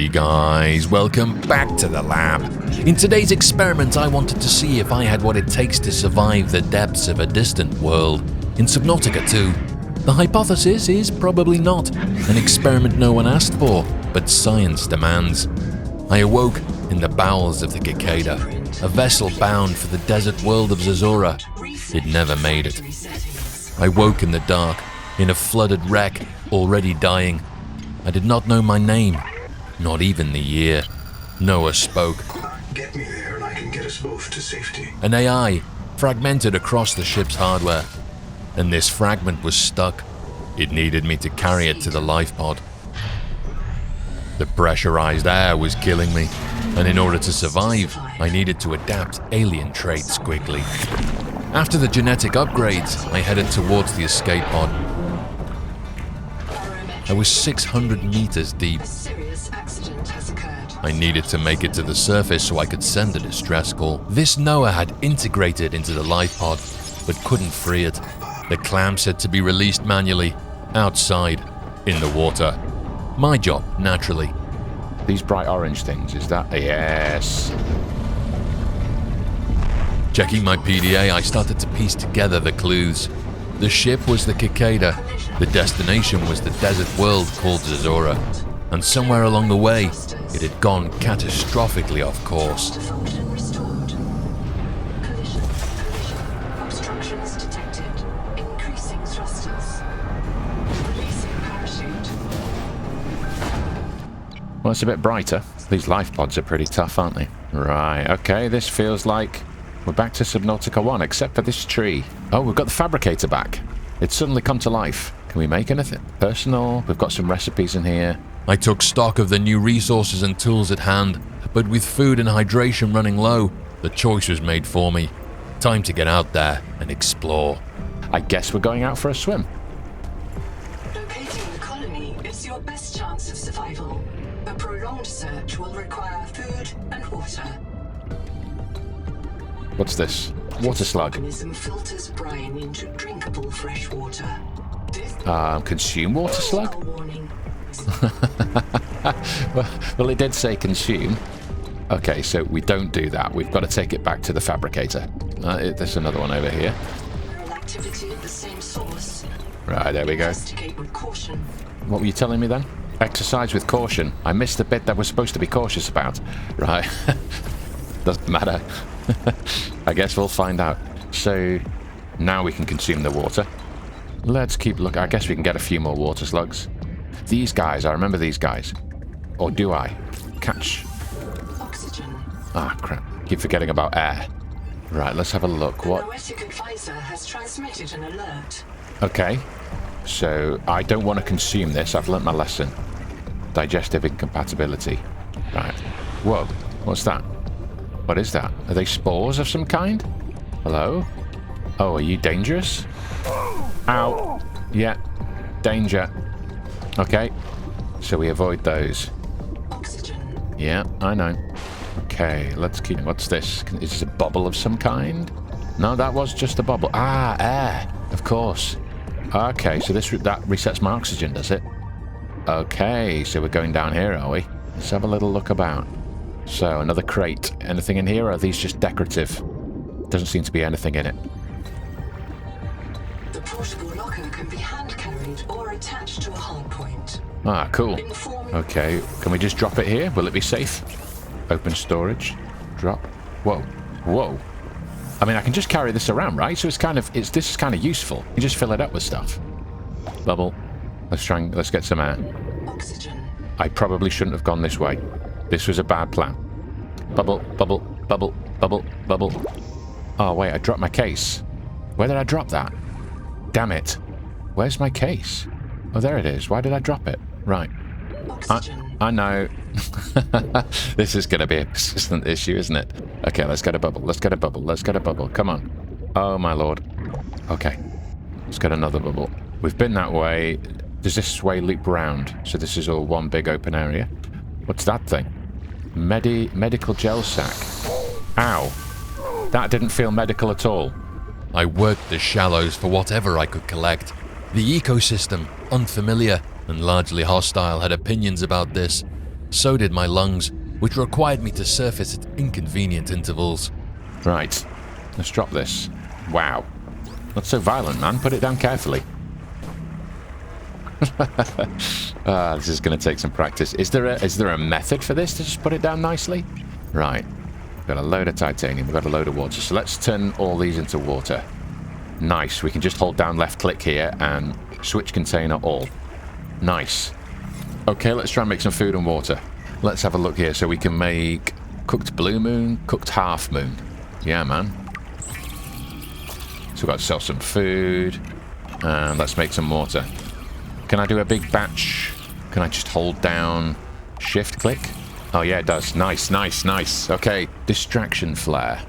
Hey guys, welcome back to the lab. In today's experiment, I wanted to see if I had what it takes to survive the depths of a distant world in Subnautica 2. The hypothesis is probably not, an experiment no one asked for, but science demands. I awoke in the bowels of the Caceda, a vessel bound for the desert world of Zazora. It never made it. I woke in the dark, in a flooded wreck, already dying. I did not know my name, not even the year. Noah spoke. Get me there and I can get us both to safety. An AI fragmented across the ship's hardware, and this fragment was stuck. It needed me to carry it to the life pod. The pressurized air was killing me, and in order to survive, I needed to adapt alien traits quickly. After the genetic upgrades, I headed towards the escape pod. I was 600 meters deep. I needed to make it to the surface so I could send a distress call. This Noah had integrated into the life pod, but couldn't free it. The clamps had to be released manually, outside, in the water. My job, naturally. These bright orange things, is that? Yes. Checking my PDA, I started to piece together the clues. The ship was the Caceda. The destination was the desert world called Zazora. And somewhere along the way, it had gone catastrophically off course. Well, it's a bit brighter. These life pods are pretty tough, aren't they? Right, okay, this feels like we're back to Subnautica 1, except for this tree. Oh, we've got the fabricator back. It's suddenly come to life. Can we make anything? Personal, we've got some recipes in here. I took stock of the new resources and tools at hand, but with food and hydration running low, the choice was made for me. Time to get out there and explore. I guess we're going out for a swim. Locating the colony is your best chance of survival. A prolonged search will require food and water. What's this? Water slug. Organism filters brine into drinkable fresh water. Consume water slug? Well, it did say consume. Okay, so we don't do that. We've got to take it back to the fabricator. There's another one over here. Activity at the same source. Right, there we go. Investigate with caution. What were you telling me then? Exercise with caution. I missed the bit that we're supposed to be cautious about. Right. Doesn't matter. I guess we'll find out. So, now we can consume the water. Let's keep looking. I guess we can get a few more water slugs. These guys, I remember these guys. Or do I? Catch. Oxygen. Ah, crap. Keep forgetting about air. Right, let's have a look. What? The noetic advisor has transmitted an alert. Okay. So, I don't want to consume this. I've learnt my lesson. Digestive incompatibility. Right. Whoa. What's that? What is that? Are they spores of some kind? Hello? Oh, are you dangerous? Ow. Yeah. Danger. Okay. So we avoid those. Oxygen. Yeah, I know. Okay, let's keep... What's this? Is this a bubble of some kind? No, that was just a bubble. Ah, air. Of course. Okay, so that resets my oxygen, does it? Okay, so we're going down here, are we? Let's have a little look about. So, another crate. Anything in here, or are these just decorative? Doesn't seem to be anything in it. The portable locker can be hand-carried or attached to a hard point. Ah, cool. Okay, can we just drop it here? Will it be safe? Open storage. Drop. Whoa. Whoa. I mean, I can just carry this around, right? So this is kind of useful. You just fill it up with stuff. Bubble. Let's get some air. Oxygen. I probably shouldn't have gone this way. This was a bad plan. Bubble, bubble, bubble, bubble, bubble. Oh, wait, I dropped my case. Where did I drop that? Damn it. Where's my case? Oh, there it is. Why did I drop it? Right. I know. This is going to be a persistent issue, isn't it? Okay, let's get a bubble. Let's get a bubble. Let's get a bubble. Come on. Oh, my lord. Okay. Let's get another bubble. We've been that way. Does this way loop round? So this is all one big open area. What's that thing? Medical gel sack. Ow. That didn't feel medical at all. I worked the shallows for whatever I could collect. The ecosystem, unfamiliar and largely hostile, had opinions about this. So did my lungs, which required me to surface at inconvenient intervals. Right. Let's drop this. Wow. Not so violent, man. Put it down carefully. This is going to take some practice. Is there a method for this to just put it down nicely? Right. We've got a load of titanium. We've got a load of water. So let's turn all these into water. Nice. We can just hold down left click here and switch container all. Nice. Okay, let's try and make some food and water. Let's have a look here. So we can make cooked blue moon, cooked half moon. Yeah, man. So we've got to sell some food. And let's make some water. Can I do a big batch? Can I just hold down shift click? Oh yeah, it does. Nice, nice, nice. Okay. Distraction flare.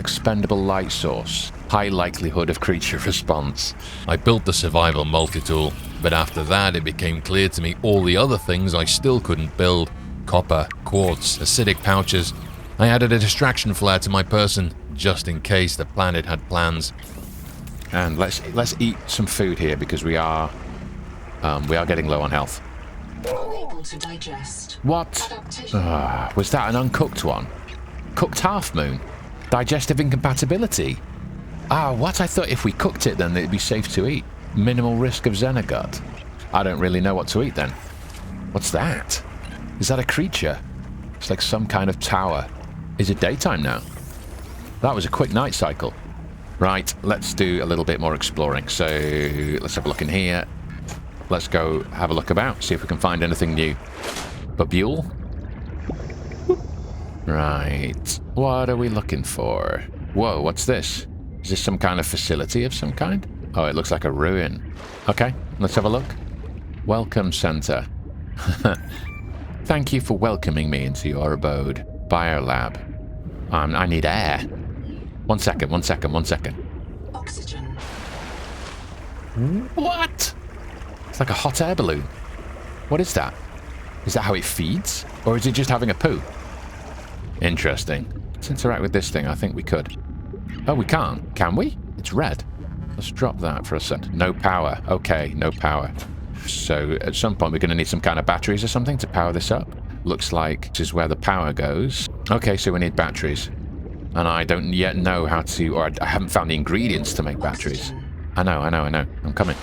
Expendable light source. High likelihood of creature response. I built the survival multi-tool, but after that it became clear to me all the other things I still couldn't build. Copper, quartz, acidic pouches. I added a distraction flare to my person, just in case the planet had plans. And let's eat some food here because we are getting low on health. Unable to digest. What? Adaptation. Was that an uncooked one? Cooked half moon? Digestive incompatibility? What? I thought if we cooked it then it'd be safe to eat. Minimal risk of xenogut. I don't really know what to eat then. What's that? Is that a creature? It's like some kind of tower. Is it daytime now? That was a quick night cycle. Right, let's do a little bit more exploring. So let's have a look in here. Let's go have a look about, see if we can find anything new. Babule? Right. What are we looking for? Whoa, what's this? Is this some kind of facility of some kind? Oh, it looks like a ruin. Okay, let's have a look. Welcome center. Thank you for welcoming me into your abode. Biolab. I need air. One second. Oxygen. What? It's like a hot air balloon. What is that? Is that how it feeds? Or is it just having a poo? Interesting. Let's interact with this thing. I think we could. Oh, we can't. Can we? It's red. Let's drop that for a second. No power. Okay, no power. So at some point we're going to need some kind of batteries or something to power this up. Looks like this is where the power goes. Okay, so we need batteries. And I don't yet know how to, or I haven't found the ingredients to make batteries. I know. I'm coming.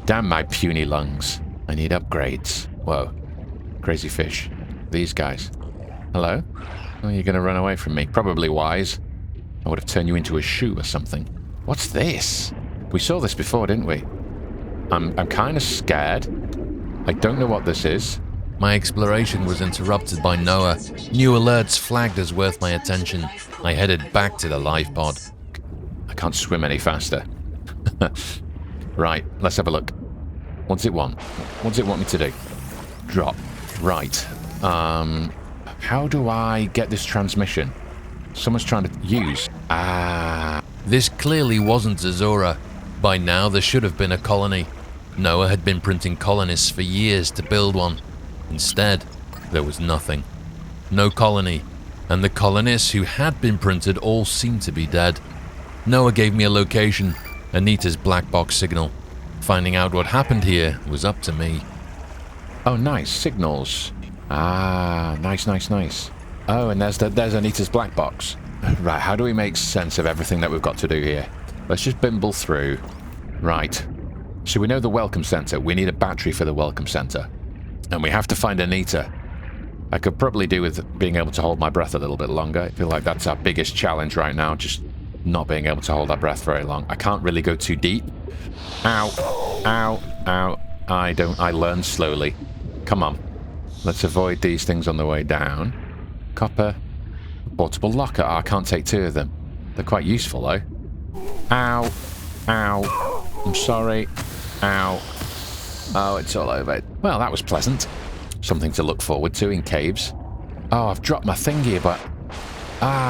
Damn my puny lungs. I need upgrades. Whoa. Crazy fish. These guys. Hello? Oh, you're going to run away from me. Probably wise. I would have turned you into a shoe or something. What's this? We saw this before, didn't we? I'm kind of scared. I don't know what this is. My exploration was interrupted by Noah. New alerts flagged as worth my attention. I headed back to the life pod. I can't swim any faster. Right, let's have a look. What's it want? What's it want me to do? Drop. Right. How do I get this transmission? Someone's trying to use. This clearly wasn't Zazora. By now there should have been a colony. Noah had been printing colonists for years to build one. Instead, there was nothing. No colony. And the colonists who had been printed all seemed to be dead. Noah gave me a location, Anita's black box signal. Finding out what happened here was up to me. Oh, nice. Signals. Nice. Oh, and there's Anita's black box. Right, how do we make sense of everything that we've got to do here? Let's just bimble through. Right. So we know the welcome center. We need a battery for the welcome center. And we have to find Anita. I could probably do with being able to hold my breath a little bit longer. I feel like that's our biggest challenge right now, just not being able to hold our breath very long. I can't really go too deep. Ow. I learn slowly. Come on. Let's avoid these things on the way down. Copper. Portable locker. I can't take two of them. They're quite useful though. Ow. I'm sorry. Ow. Oh, it's all over. Well, that was pleasant. Something to look forward to in caves. Oh, I've dropped my thingy, but...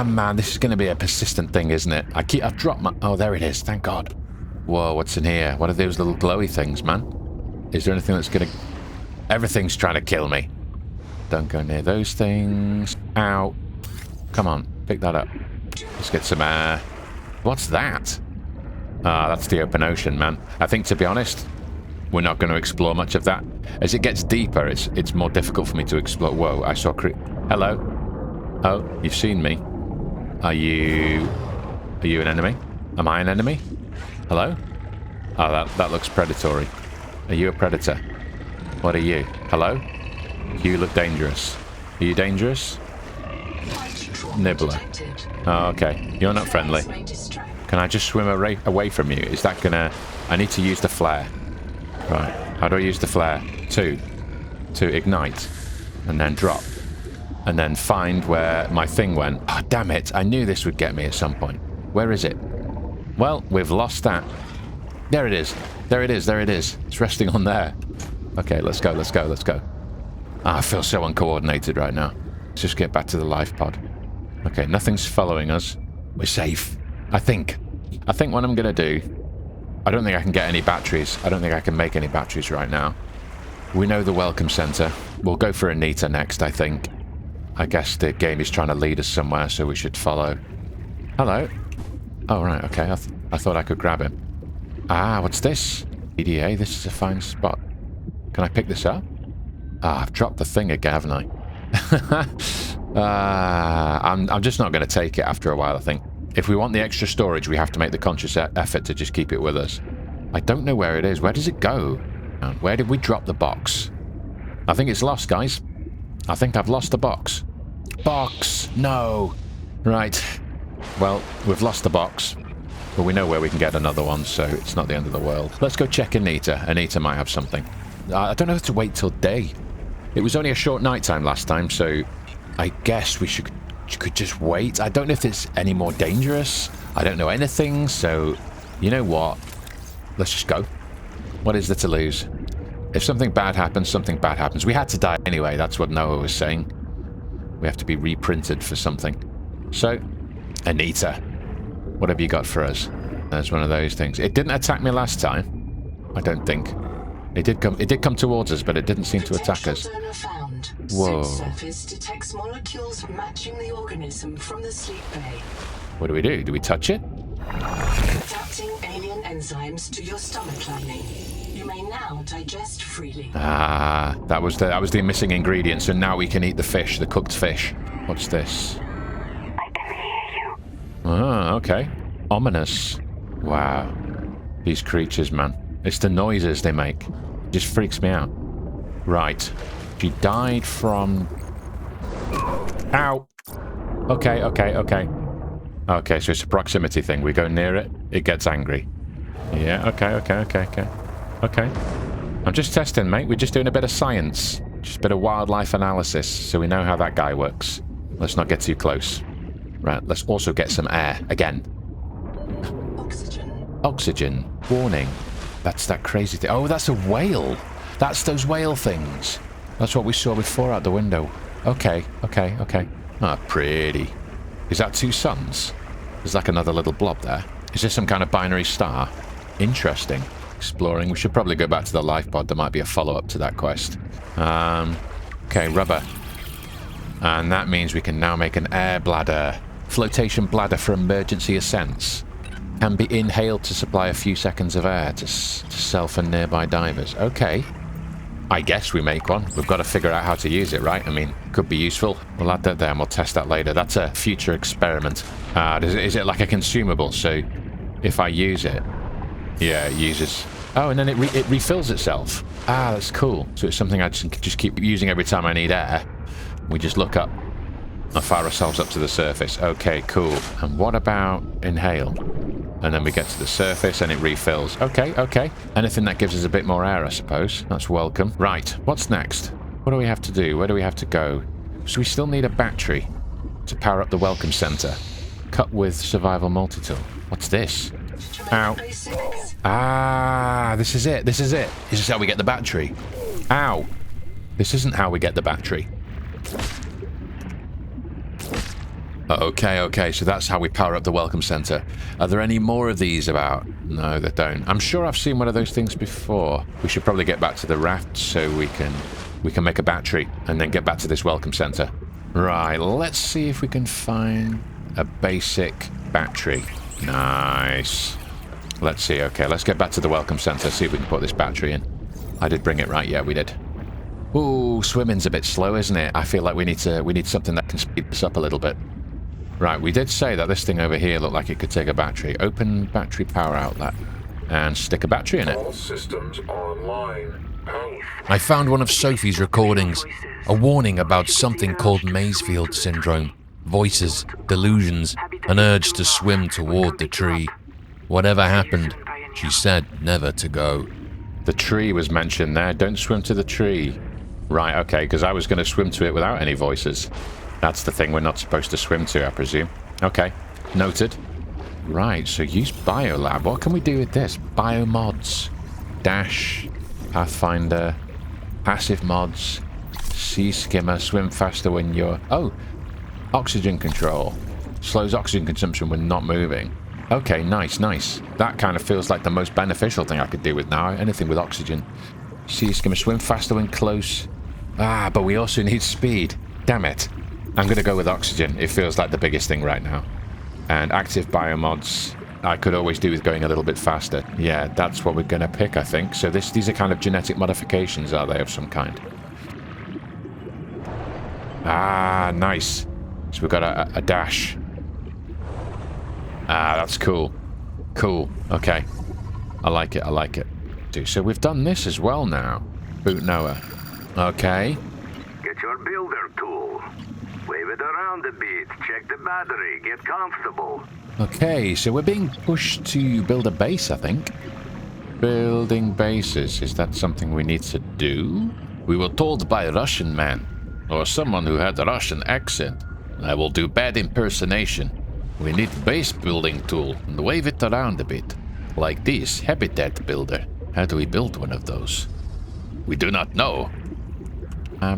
man, this is going to be a persistent thing, isn't it? I've dropped my... Oh, there it is. Thank God. Whoa, what's in here? What are those little glowy things, man? Is there anything that's going to... Everything's trying to kill me. Don't go near those things. Ow. Come on, pick that up. Let's get some air. What's that? That's the open ocean, man. I think, to be honest, we're not going to explore much of that. As it gets deeper, it's more difficult for me to explore. Whoa, I saw Hello? Oh, you've seen me. Are you an enemy? Am I an enemy? Hello? Oh, that looks predatory. Are you a predator? What are you? Hello? You look dangerous. Are you dangerous? Nibbler. Oh, okay. You're not friendly. Can I just swim away from you? Is that gonna... I need to use the flare. Right. How do I use the flare? To ignite. And then drop. And then find where my thing went. Oh, damn it. I knew this would get me at some point. Where is it? Well, we've lost that. There it is. There it is. There it is. It's resting on there. Okay, let's go. Let's go. Let's go. I feel so uncoordinated right now. Let's just get back to the life pod. Okay, nothing's following us. We're safe. I think what I'm going to do... I don't think I can get any batteries. I don't think I can make any batteries right now. We know the welcome center. We'll go for Anita next, I think. I guess the game is trying to lead us somewhere, so we should follow. Hello. Oh, right, okay. I thought I could grab him. Ah, what's this? EDA, this is a fine spot. Can I pick this up? Ah, I've dropped the thing again, haven't I? I'm just not going to take it after a while, I think. If we want the extra storage, we have to make the conscious effort to just keep it with us. I don't know where it is. Where does it go? Where did we drop the box? I think it's lost, guys. I think I've lost the box. Box! No! Right. Well, we've lost the box. But we know where we can get another one, so it's not the end of the world. Let's go check Anita. Anita might have something. I don't know if to wait till day. It was only a short night time last time, so I guess we could just wait. I don't know if it's any more dangerous. I don't know anything, so you know what? Let's just go. What is there to lose? If something bad happens, something bad happens. We had to die anyway, that's what Noah was saying. We have to be reprinted for something. So, Anita, what have you got for us? There's one of those things. It didn't attack me last time, I don't think. It did come towards us, but it didn't seem to attack us. Whoa. Surface detects molecules matching the organism from the sleep bay. What do? Do we touch it? Adapting alien enzymes to your stomach lining. You may now digest freely. Ah, that was the missing ingredient, so now we can eat the fish, the cooked fish. What's this? I can hear you. Ah, okay. Ominous. Wow. These creatures, man. It's the noises they make. It just freaks me out. Right. She died from... Ow! Okay. Okay, so it's a proximity thing. We go near it, it gets angry. Yeah, okay. I'm just testing, mate. We're just doing a bit of science. Just a bit of wildlife analysis, so we know how that guy works. Let's not get too close. Right, let's also get some air. Again. Oxygen. Warning. That's that crazy thing. Oh, that's a whale. That's those whale things. That's what we saw before out the window. Okay. Ah, pretty. Is that two suns? There's like another little blob there. Is this some kind of binary star? Interesting. Exploring. We should probably go back to the life pod. There might be a follow-up to that quest. Okay, rubber. And that means we can now make an air bladder. Flotation bladder for emergency ascents. Can be inhaled to supply a few seconds of air to self and nearby divers. Okay. I guess we make one. We've got to figure out how to use it, right? I mean, could be useful. We'll add that there and we'll test that later. That's a future experiment. Is it like a consumable? So if I use it... Yeah, it uses... Oh, and then it refills itself. Ah, that's cool. So it's something I just keep using every time I need air. We just look up and fire ourselves up to the surface. Okay, cool. And what about inhale? And then we get to the surface and it refills. Okay. Anything that gives us a bit more air, I suppose. That's welcome. Right, what's next? What do we have to do? Where do we have to go? So we still need a battery to power up the welcome center. Cut with survival multi-tool. What's this? Ow. Ah, this is it. This is how we get the battery. Ow. This isn't how we get the battery. Okay, so that's how we power up the welcome center. Are there any more of these about? No, they don't. I'm sure I've seen one of those things before. We should probably get back to the raft so we can make a battery and then get back to this welcome center. Right, let's see if we can find a basic battery. Nice. Let's see, okay, let's get back to the welcome center, see if we can put this battery in. I did bring it, right? Yeah, we did. Ooh, swimming's a bit slow, isn't it? I feel like we need something that can speed this up a little bit. Right, we did say that this thing over here looked like it could take a battery. Open battery power outlet and stick a battery in it. All systems online. I found one of Sophie's recordings, a warning about something called Maysfield syndrome, voices, delusions, an urge to swim toward the tree. Whatever happened, she said never to go. The tree was mentioned there. Don't swim to the tree. Right, okay, because I was going to swim to it without any voices. That's the thing we're not supposed to swim to, I presume. Okay, noted. Right, so use Biolab. What can we do with this? Biomods. Dash. Pathfinder. Passive mods. Sea skimmer. Swim faster when you're... Oh! Oxygen control. Slows oxygen consumption when not moving. Okay, nice, nice. That kind of feels like the most beneficial thing I could do with now. Anything with oxygen. Sea skimmer. Swim faster when close. Ah, but we also need speed. Damn it. I'm going to go with oxygen. It feels like the biggest thing right now. And active biomods, I could always do with going a little bit faster. Yeah, that's what we're going to pick, I think. So these are kind of genetic modifications, are they, of some kind? Ah, nice. So we've got a dash. Ah, that's cool. Cool. Okay. I like it, I like it. So we've done this as well now. Boot Noah. Okay. Get your builder tool. Wave it around a bit. Check the battery. Get comfortable. Okay, so we're being pushed to build a base, I think. Building bases. Is that something we need to do? We were told by a Russian man, or someone who had a Russian accent. I will do bad impersonation. We need base building tool and wave it around a bit. Like this, habitat builder. How do we build one of those? We do not know.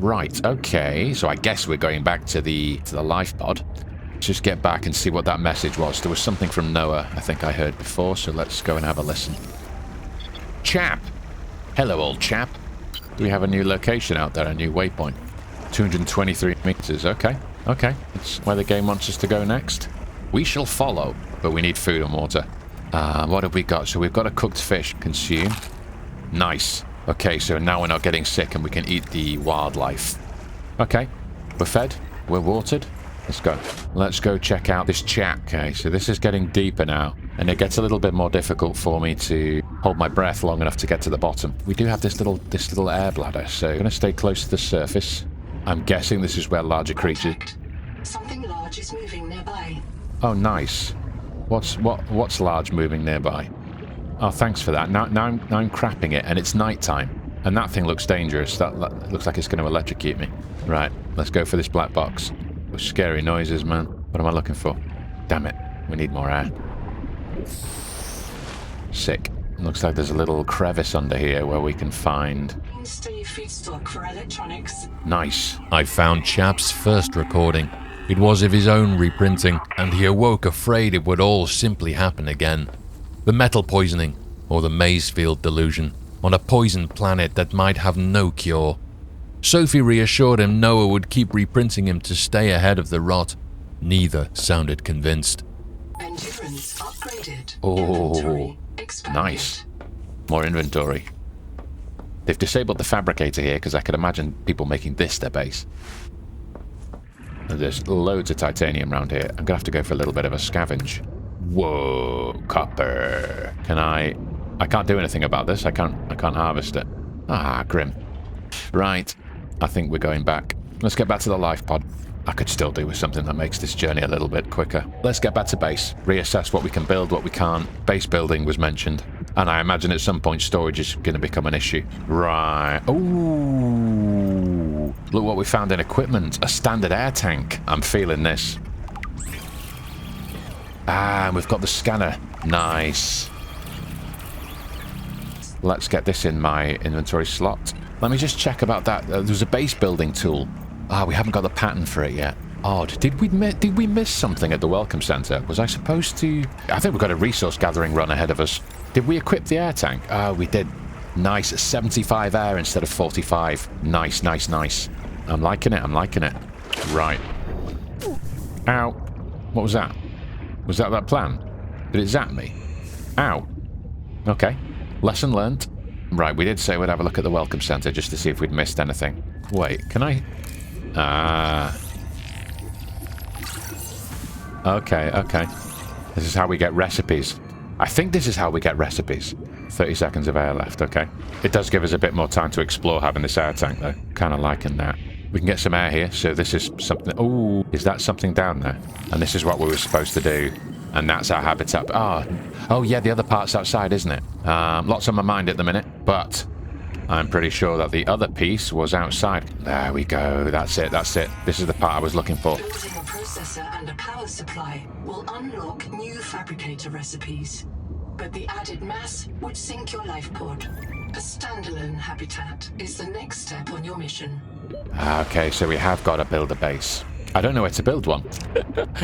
Right, okay, so I guess we're going back to the life pod. Let's just get back and see what that message was. There was something from Noah I think I heard before, so let's go and have a listen. Chap! Hello, old chap. Do we have a new location out there, a new waypoint? 223 meters, okay, okay. That's where the game wants us to go next. We shall follow, but we need food and water. What have we got? So we've got a cooked fish. Consume. Nice. Okay, so now we're not getting sick and we can eat the wildlife. Okay, we're fed, we're watered. Let's go. Let's go check out this chat. Okay, so this is getting deeper now, and it gets a little bit more difficult for me to hold my breath long enough to get to the bottom. We do have this little air bladder, so I'm going to stay close to the surface. I'm guessing this is where larger creatures... Something large is moving nearby. Oh, nice. What's large moving nearby? Oh, thanks for that. Now I'm crapping it, and it's nighttime, and that thing looks dangerous. That looks like it's going to electrocute me. Right, let's go for this black box. Those scary noises, man. What am I looking for? Damn it, we need more air. Sick. Looks like there's a little crevice under here where we can find... Stay feedstock for electronics. Nice. I found Chap's first recording. It was of his own reprinting, and he awoke afraid it would all simply happen again. The metal poisoning, or the Maysfield delusion, on a poisoned planet that might have no cure. Sophie reassured him Noah would keep reprinting him to stay ahead of the rot. Neither sounded convinced. Endurance upgraded. Oh, Inventory expanded. nice. More inventory. They've disabled the fabricator here because I could imagine people making this their base. There's loads of titanium around here. I'm going to have to go for a little bit of a scavenge. Whoa, copper. I can't do anything about this. I can't harvest it. Ah, grim. Right. I think we're going back. Let's get back to the life pod. I could still do with something that makes this journey a little bit quicker. Let's get back to base. Reassess what we can build, what we can't. Base building was mentioned. And I imagine at some point storage is going to become an issue. Right. Ooh. Look what we found in equipment. A standard air tank. I'm feeling this. Ah, and we've got the scanner. Nice. Let's get this in my inventory slot. Let me just check about that. There's a base building tool. Ah, we haven't got the pattern for it yet. Odd. Did we miss something at the welcome center? Was I supposed to... I think we've got a resource gathering run ahead of us. Did we equip the air tank? Ah, we did. Nice. 75 air instead of 45. Nice, nice, nice. I'm liking it. I'm liking it. Right. Ow. What was that? Was that plan? Did it zap me? Ow. Okay. Lesson learnt. Right, we did say we'd have a look at the welcome center just to see if we'd missed anything. Wait, can I... Okay, okay. This is how we get recipes. I think this is how we get recipes. 30 seconds of air left, okay. It does give us a bit more time to explore having this air tank, though. Kind of liking that. We can get some air here, so this is something... Oh, is that something down there? And this is what we were supposed to do. And that's our habitat. Oh yeah, the other part's outside, isn't it? Lots on my mind at the minute, but I'm pretty sure that the other piece was outside. There we go. That's it, that's it. This is the part I was looking for. Building a processor and a power supply will unlock new fabricator recipes. But the added mass would sink your life pod. A standalone habitat is the next step on your mission. Okay, so we have got to build a base. I don't know where to build one.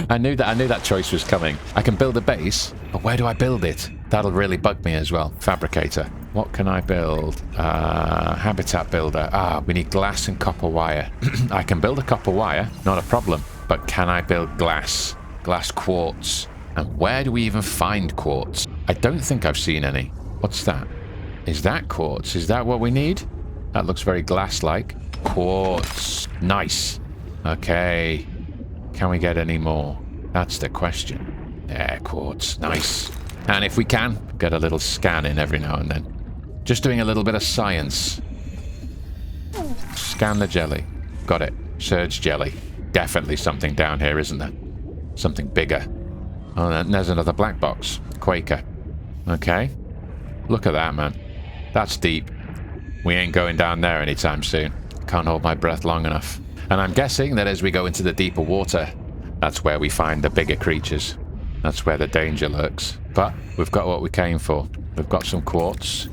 I knew that choice was coming. I can build a base, but where do I build it? That'll really bug me as well. Fabricator. What can I build? Habitat builder. We need glass and copper wire. I can build a copper wire, not a problem. But can I build glass? Glass quartz. And where do we even find quartz? I don't think I've seen any. What's that? Is that quartz? Is that what we need? That looks very glass-like. Quartz. Nice. Okay. Can we get any more? That's the question. Yeah, quartz. Nice. And if we can, get a little scan in every now and then. Just doing a little bit of science. Scan the jelly. Got it. Surge jelly. Definitely something down here, isn't there? Something bigger. Oh, and there's another black box. Quaker. Okay. Look at that, man. That's deep. We ain't going down there anytime soon. Can't hold my breath long enough. And I'm guessing that as we go into the deeper water, that's where we find the bigger creatures. That's where the danger lurks. But we've got what we came for. We've got some quartz.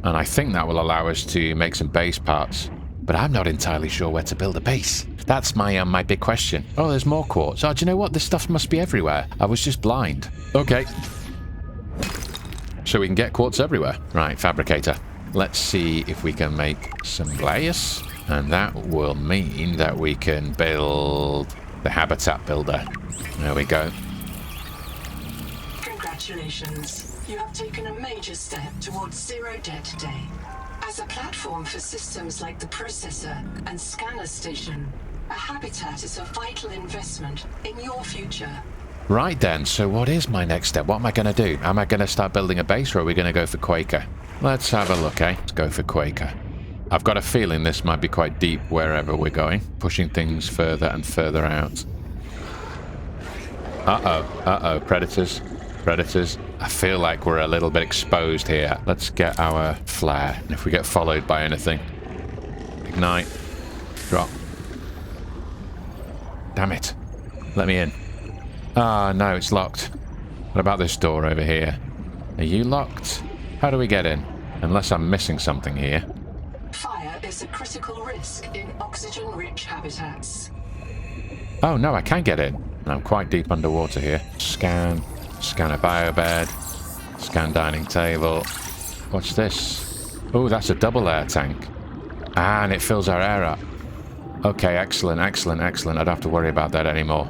And I think that will allow us to make some base parts. But I'm not entirely sure where to build a base. That's my big question. Oh, there's more quartz. Oh, do you know what? This stuff must be everywhere. I was just blind. Okay. So we can get quartz everywhere. Right, fabricator. Let's see if we can make some glass. And that will mean that we can build the habitat builder. There we go. Congratulations. You have taken a major step towards zero debt today. As a platform for systems like the processor and scanner station, a habitat is a vital investment in your future. Right then, so what is my next step? What am I going to do? Am I going to start building a base, or are we going to go for Quaker? Let's have a look, eh? Let's go for Quaker. I've got a feeling this might be quite deep wherever we're going, pushing things further and further out. Uh-oh, predators, predators. I feel like we're a little bit exposed here. Let's get our flare, and if we get followed by anything, ignite, drop. Damn it, let me in. Ah, no, it's locked. What about this door over here? Are you locked? How do we get in? Unless I'm missing something here. Fire is a critical risk in oxygen-rich habitats. Oh, no, I can get in. I'm quite deep underwater here. Scan. Scan a biobed. Scan dining table. What's this? Oh, that's a double air tank. Ah, and it fills our air up. Okay, excellent, excellent, excellent. I don't have to worry about that anymore.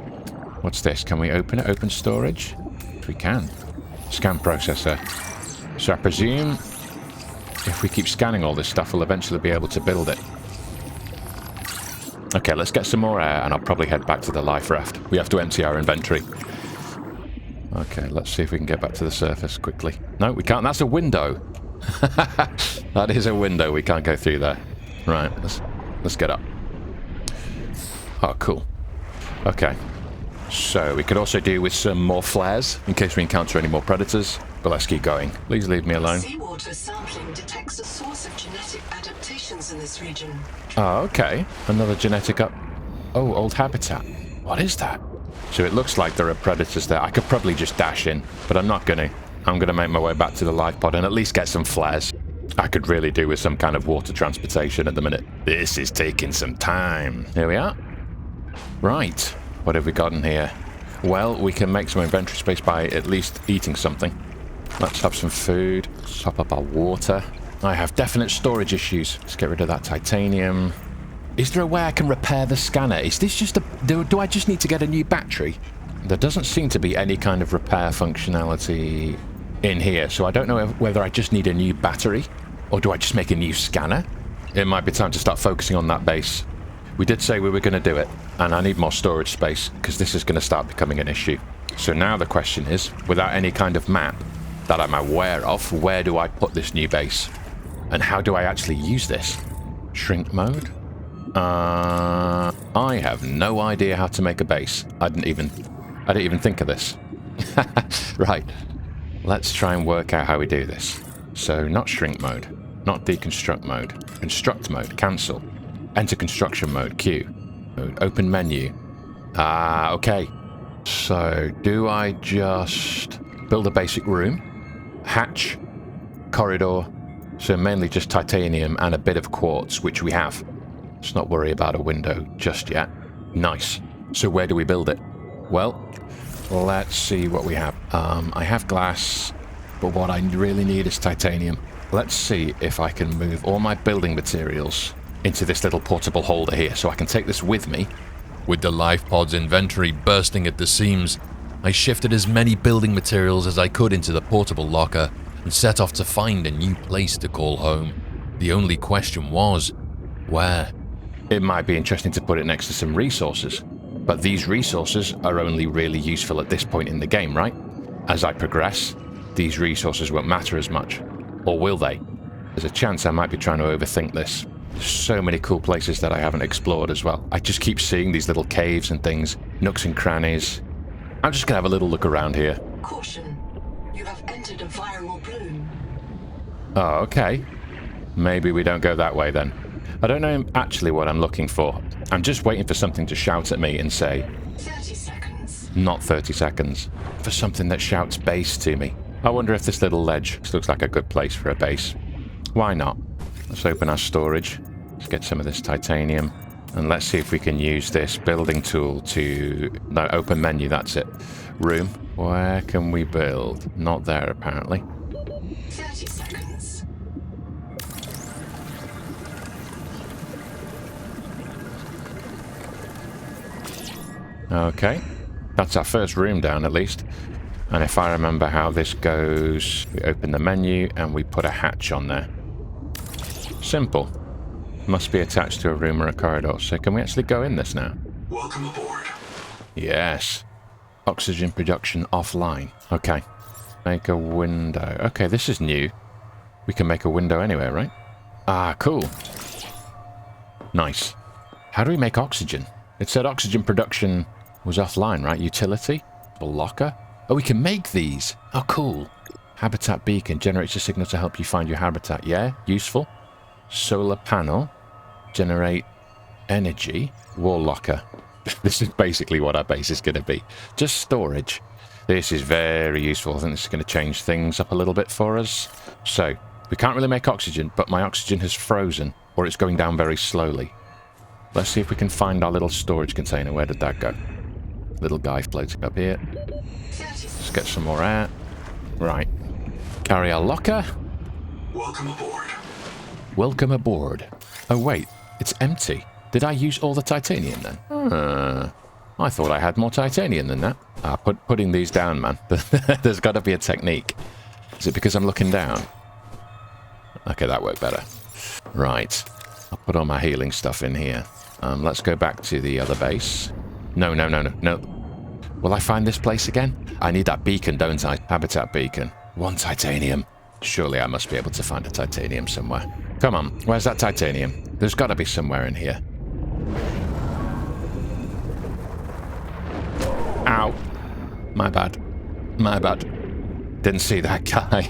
What's this? Can we open it? Open storage? We can. Scan processor. So I presume if we keep scanning all this stuff, we'll eventually be able to build it. Okay, let's get some more air, and I'll probably head back to the life raft. We have to empty our inventory. Okay, let's see if we can get back to the surface quickly. No, we can't. That's a window. That is a window. We can't go through there. Right, let's get up. Oh, cool. Okay. So, we could also do with some more flares, in case we encounter any more predators. But let's keep going. Please leave me alone. Seawater sampling detects a source of genetic adaptations in this region. Oh, okay. Another genetic up... Oh, old habitat. What is that? So it looks like there are predators there. I could probably just dash in, but I'm not gonna. I'm gonna make my way back to the life pod and at least get some flares. I could really do with some kind of water transportation at the minute. This is taking some time. Here we are. Right. What have we got in here? Well, we can make some inventory space by at least eating something. Let's have some food. Top up our water. I have definite storage issues. Let's get rid of that titanium. Is there a way I can repair the scanner? Is this just a... Do I just need to get a new battery? There doesn't seem to be any kind of repair functionality in here, so I don't know whether I just need a new battery Or do I just make a new scanner? It might be time to start focusing on that base. We did say we were going to do it, and I need more storage space, because this is going to start becoming an issue. So now the question is, without any kind of map that I'm aware of, where do I put this new base? And how do I actually use this? Shrink mode? I have no idea how to make a base. I didn't even think of this. Right. Let's try and work out how we do this. So, not shrink mode. Not deconstruct mode. Construct mode. Cancel. Enter construction mode. Q. Mode. Open menu. Ah, okay. So, do I just build a basic room? Hatch. Corridor. So mainly just titanium and a bit of quartz, which we have. Let's not worry about a window just yet. Nice. So where do we build it? Well, let's see what we have. I have glass, but what I really need is titanium. Let's see if I can move all my building materials into this little portable holder here, so I can take this with me. With the life pod's inventory bursting at the seams, I shifted as many building materials as I could into the portable locker and set off to find a new place to call home. The only question was, where? It might be interesting to put it next to some resources, but these resources are only really useful at this point in the game, right? As I progress, these resources won't matter as much. Or will they? There's a chance I might be trying to overthink this. There's so many cool places that I haven't explored as well. I just keep seeing these little caves and things, nooks and crannies. I'm just gonna have a little look around here. Caution. You have entered a viral bloom. Oh, okay. Maybe we don't go that way then. I don't know actually what I'm looking for. I'm just waiting for something to shout at me and say... 30 seconds. Not 30 seconds. For something that shouts base to me. I wonder if this little ledge looks like a good place for a base. Why not? Let's open our storage. Let's get some of this titanium. And let's see if we can use this building tool to... No, open menu, that's it. Room. Where can we build? Not there, apparently. 30 seconds. Okay. That's our first room down, at least. And if I remember how this goes, we open the menu and we put a hatch on there. Simple. Must be attached to a room or a corridor. So can we actually go in this now? Welcome aboard. Yes. Oxygen production offline. Okay. Make a window. Okay, this is new. We can make a window anywhere, right? Ah, cool. Nice. How do we make oxygen? It said oxygen production was offline, right? Utility? Locker? Oh, we can make these. Oh, cool. Habitat beacon generates a signal to help you find your habitat. Yeah, useful. Solar panel. Generate energy. Wall locker. This is basically what our base is going to be. Just storage. This is very useful. I think this is going to change things up a little bit for us. So, we can't really make oxygen, but my oxygen has frozen, or it's going down very slowly. Let's see if we can find our little storage container. Where did that go? Little guy floating up here. Let's get some more air. Right. Carry our locker. Welcome aboard. Welcome aboard. Oh, wait. It's empty. Did I use all the titanium then? I thought I had more titanium than that. Putting these down, man. There's got to be a technique. Is it because I'm looking down? Okay, that worked better. Right. I'll put all my healing stuff in here. Let's go back to the other base. No. Will I find this place again? I need that beacon, don't I? Habitat beacon. 1 titanium. Surely I must be able to find a titanium somewhere. Come on, where's that titanium? There's got to be somewhere in here. Ow. My bad. Didn't see that guy.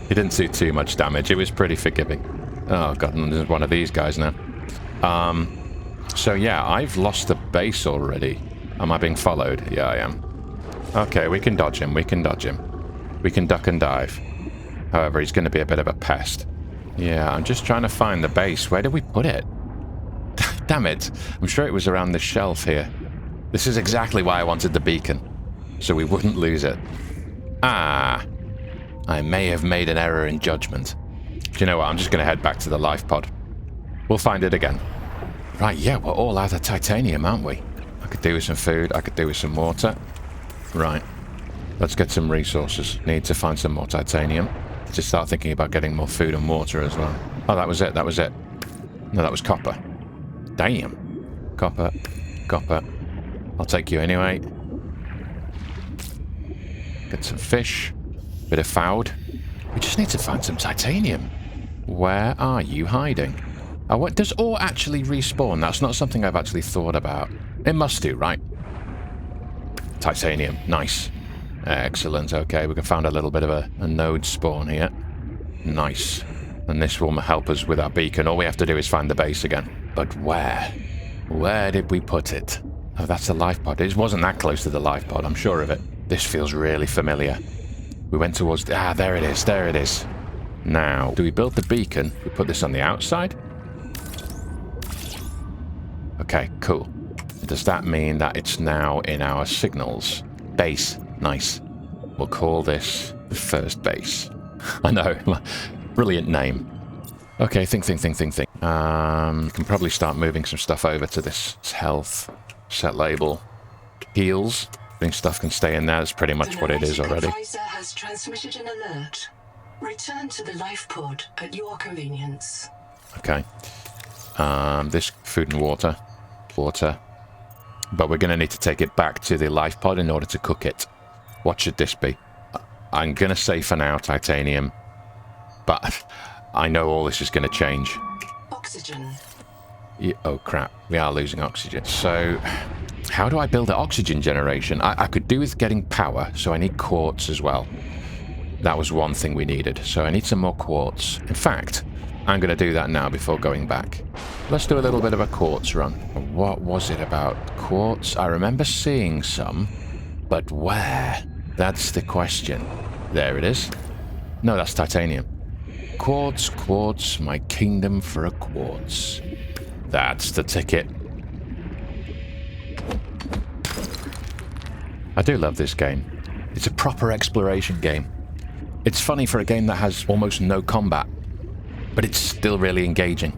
He didn't do too much damage. It was pretty forgiving. Oh god, there's one of these guys now. So yeah, I've lost the base already. Am I being followed? Yeah, I am. Okay, we can dodge him. We can duck and dive. However, he's going to be a bit of a pest. Yeah, I'm just trying to find the base. Where did we put it? Damn it. I'm sure it was around this shelf here. This is exactly why I wanted the beacon. So we wouldn't lose it. Ah. I may have made an error in judgment. Do you know what? I'm just going to head back to the life pod. We'll find it again. Right, yeah, we're all out of titanium, aren't we? I could do with some food. I could do with some water. Right. Let's get some resources. Need to find some more titanium. Just start thinking about getting more food and water as well. Oh, that was it. That was it. No, that was copper. Damn. Copper. Copper. I'll take you anyway. Get some fish. Bit of food. We just need to find some titanium. Where are you hiding? Oh, what does ore actually respawn? That's not something I've actually thought about. It must do, right? Titanium. Nice. Excellent. Okay, we can find a little bit of a node spawn here. Nice. And this will help us with our beacon. All we have to do is find the base again. But where? Where did we put it? Oh, that's the life pod. It wasn't that close to the life pod, I'm sure of it. This feels really familiar. We went towards... Ah, there it is. There it is. Now, do we build the beacon? We put this on the outside? Okay, cool. Does that mean that it's now in our signals? Base. Nice. We'll call this the first base. I know. Brilliant name. Okay, think. Can probably start moving some stuff over to this health. Set label. Heals. I think stuff can stay in there. That's pretty much what it is already. The advisor has transmitted an alert. Return to the life pod at your convenience. Okay. This food and water. Water. But we're going to need to take it back to the life pod in order to cook it. What should this be? I'm going to say for now titanium. But I know all this is going to change. Oxygen. Oh crap, we are losing oxygen. So, how do I build an oxygen generation? I could do with getting power, so I need quartz as well. That was one thing we needed, so I need some more quartz. In fact, I'm going to do that now before going back. Let's do a little bit of a quartz run. What was it about quartz? I remember seeing some, but where? That's the question. There it is. No, that's titanium. Quartz, quartz, my kingdom for a quartz. That's the ticket. I do love this game. It's a proper exploration game. It's funny for a game that has almost no combat, but it's still really engaging.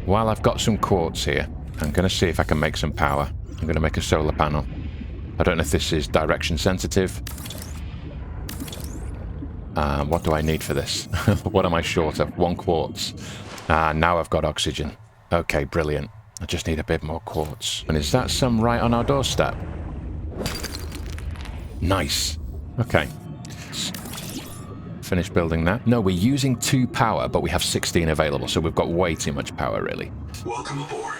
While I've got some quartz here, I'm going to see if I can make some power. I'm going to make a solar panel. I don't know if this is direction sensitive. What do I need for this? What am I short of? 1 quartz. Now I've got oxygen. Okay, brilliant. I just need a bit more quartz. And is that some right on our doorstep? Nice. Okay. Finish building that. No, we're using 2 power, but we have 16 available, so we've got way too much power, really. Welcome aboard.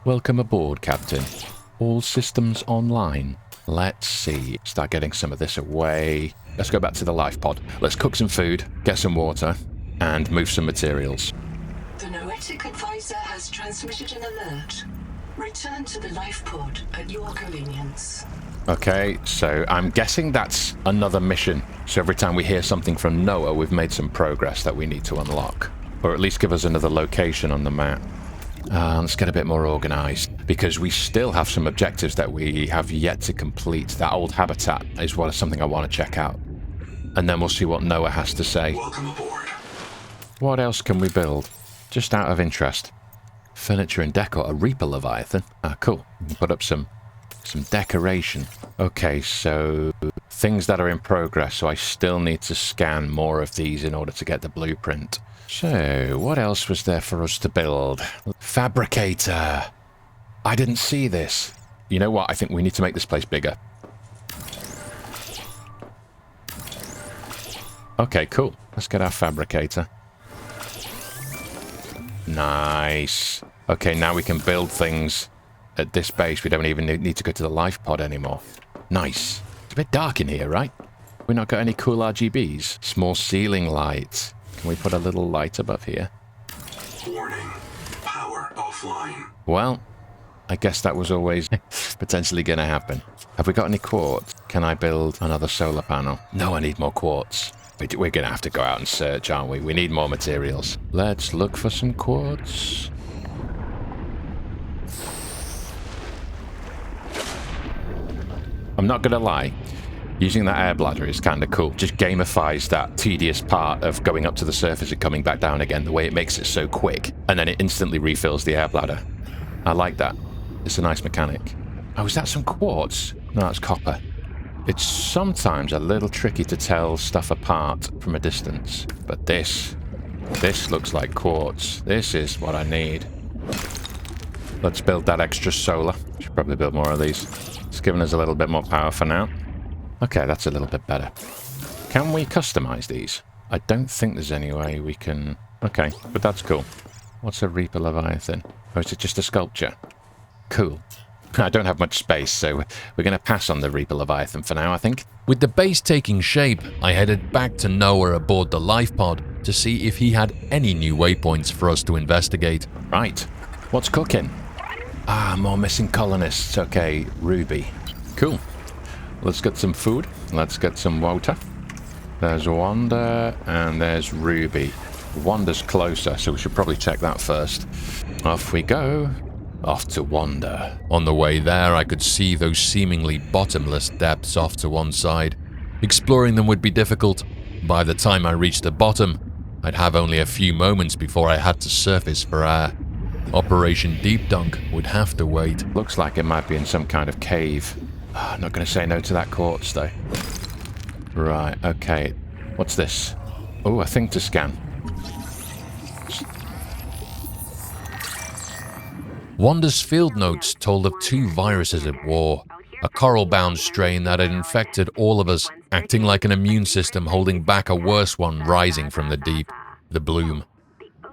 Welcome aboard, Captain. All systems online. Let's see. Start getting some of this away. Let's go back to the life pod. Let's cook some food, get some water, and move some materials. The Noetic advisor has transmitted an alert. Return to the life pod at your convenience. Okay, so I'm guessing that's another mission. So every time we hear something from Noah, we've made some progress that we need to unlock. Or at least give us another location on the map. Let's get a bit more organized, because we still have some objectives that we have yet to complete. That old habitat is something I want to check out. And then we'll see what Noah has to say. Welcome aboard. What else can we build? Just out of interest. Furniture and decor, a Reaper Leviathan. Ah, cool. We can put up some decoration. Okay, so things that are in progress, so I still need to scan more of these in order to get the blueprint. So, what else was there for us to build? Fabricator. I didn't see this. You know what? I think we need to make this place bigger. Okay, cool. Let's get our fabricator. Nice. Okay, now we can build things at this base. We don't even need to go to the life pod anymore. Nice. It's a bit dark in here, right? We not got any cool RGBs? Small ceiling lights. Can we put a little light above here? Warning. Power offline. Well, I guess that was always potentially going to happen. Have we got any quartz? Can I build another solar panel? No, I need more quartz. We're going to have to go out and search, aren't we? We need more materials. Let's look for some quartz. I'm not going to lie. Using that air bladder is kind of cool. Just gamifies that tedious part of going up to the surface and coming back down again, the way it makes it so quick. And then it instantly refills the air bladder. I like that. It's a nice mechanic. Oh, is that some quartz? No, that's copper. It's sometimes a little tricky to tell stuff apart from a distance. But this looks like quartz. This is what I need. Let's build that extra solar. Should probably build more of these. It's giving us a little bit more power for now. Okay, that's a little bit better. Can we customize these? I don't think there's any way we can... Okay, but that's cool. What's a Reaper Leviathan? Or is it just a sculpture? Cool. I don't have much space, so we're going to pass on the Reaper Leviathan for now, I think. With the base taking shape, I headed back to Noah aboard the life pod to see if he had any new waypoints for us to investigate. Right. What's cooking? Ah, more missing colonists. Okay, Ruby. Cool. Let's get some food. Let's get some water. There's Wanda, and there's Ruby. Wanda's closer, so we should probably check that first. Off we go. Off to Wanda. On the way there, I could see those seemingly bottomless depths off to one side. Exploring them would be difficult. By the time I reached the bottom, I'd have only a few moments before I had to surface for air. Operation Deep Dunk would have to wait. Looks like it might be in some kind of cave. I'm not going to say no to that quartz, though. Right, okay. What's this? Oh, a thing to scan. Wanda's field notes told of 2 viruses at war. A coral-bound strain that had infected all of us, acting like an immune system holding back a worse one rising from the deep, the bloom.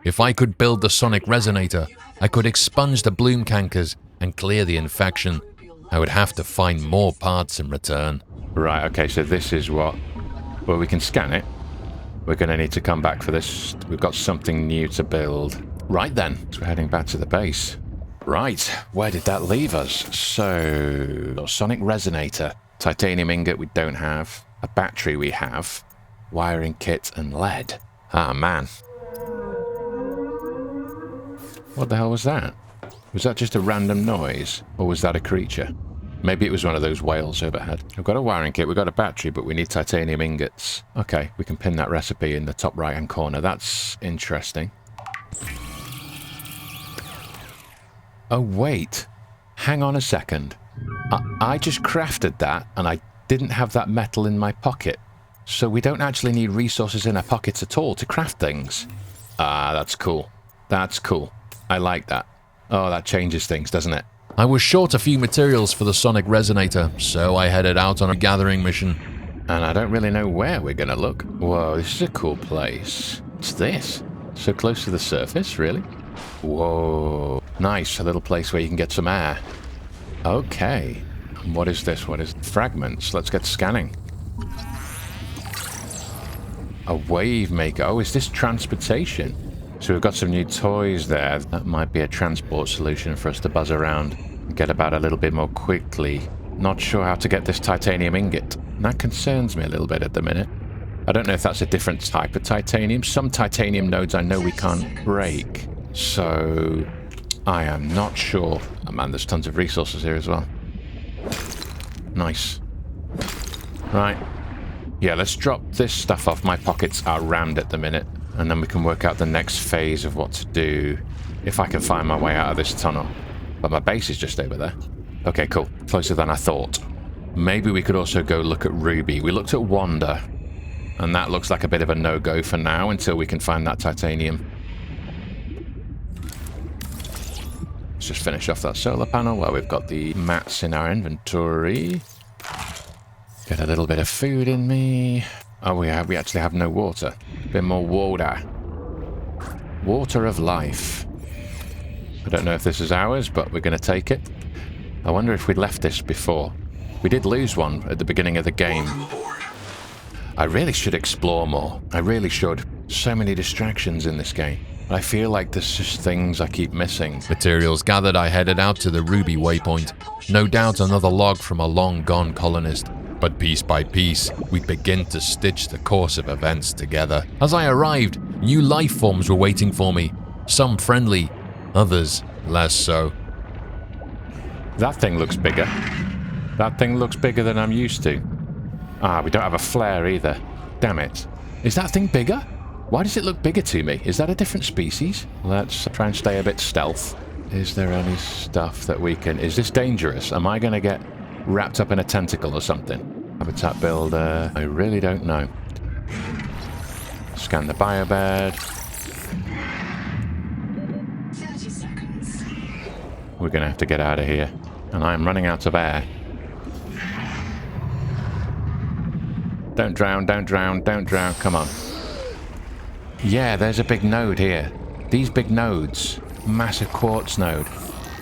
If I could build the sonic resonator, I could expunge the bloom cankers and clear the infection. I would have to find more parts in return. Right, okay, so this is what... Well, we can scan it. We're going to need to come back for this. We've got something new to build. Right then, so we're heading back to the base. Right, where did that leave us? So, sonic resonator, titanium ingot we don't have, a battery we have, wiring kit and lead. Ah, man. What the hell was that? Was that just a random noise, or was that a creature? Maybe it was one of those whales overhead. We've got a wiring kit, we've got a battery, but we need titanium ingots. Okay, we can pin that recipe in the top right-hand corner. That's interesting. Oh, wait. Hang on a second. I just crafted that, and I didn't have that metal in my pocket. So we don't actually need resources in our pockets at all to craft things. Ah, that's cool. That's cool. I like that. Oh, that changes things, doesn't it? I was short a few materials for the sonic resonator, so I headed out on a gathering mission. And I don't really know where we're gonna look. Whoa, this is a cool place. What's this? So close to the surface, really? Whoa. Nice, a little place where you can get some air. Okay. And what is this? What is fragments? Let's get scanning. A wave maker. Oh, is this transportation? So we've got some new toys there. That might be a transport solution for us to buzz around and get about a little bit more quickly. Not sure how to get this titanium ingot. That concerns me a little bit at the minute. I don't know if that's a different type of titanium. Some titanium nodes I know we can't break. So I am not sure. Oh man, there's tons of resources here as well. Nice. Right. Yeah, let's drop this stuff off. My pockets are rammed at the minute. And then we can work out the next phase of what to do if I can find my way out of this tunnel. But my base is just over there. Okay, cool. Closer than I thought. Maybe we could also go look at Ruby. We looked at Wanda. And that looks like a bit of a no-go for now until we can find that titanium. Let's just finish off that solar panel while we've got the mats in our inventory. Get a little bit of food in me. Oh, we actually have no water. A bit more water. Water of life. I don't know if this is ours, but we're going to take it. I wonder if we left this before. We did lose one at the beginning of the game. I really should explore more. I really should. So many distractions in this game. I feel like there's just things I keep missing. Materials gathered, I headed out to the Ruby waypoint. No doubt another log from a long-gone colonist. But piece by piece, we begin to stitch the course of events together. As I arrived, new life forms were waiting for me. Some friendly, others less so. That thing looks bigger. That thing looks bigger than I'm used to. Ah, we don't have a flare either. Damn it. Is that thing bigger? Why does it look bigger to me? Is that a different species? Let's try and stay a bit stealth. Is there any stuff that we can... Is this dangerous? Am I going to get wrapped up in a tentacle or something? Habitat builder. I really don't know. Scan the biobed. 30 seconds. We're going to have to get out of here. And I'm running out of air. Don't drown, don't drown, don't drown. Come on. Yeah, there's a big node here. These big nodes. Massive quartz node.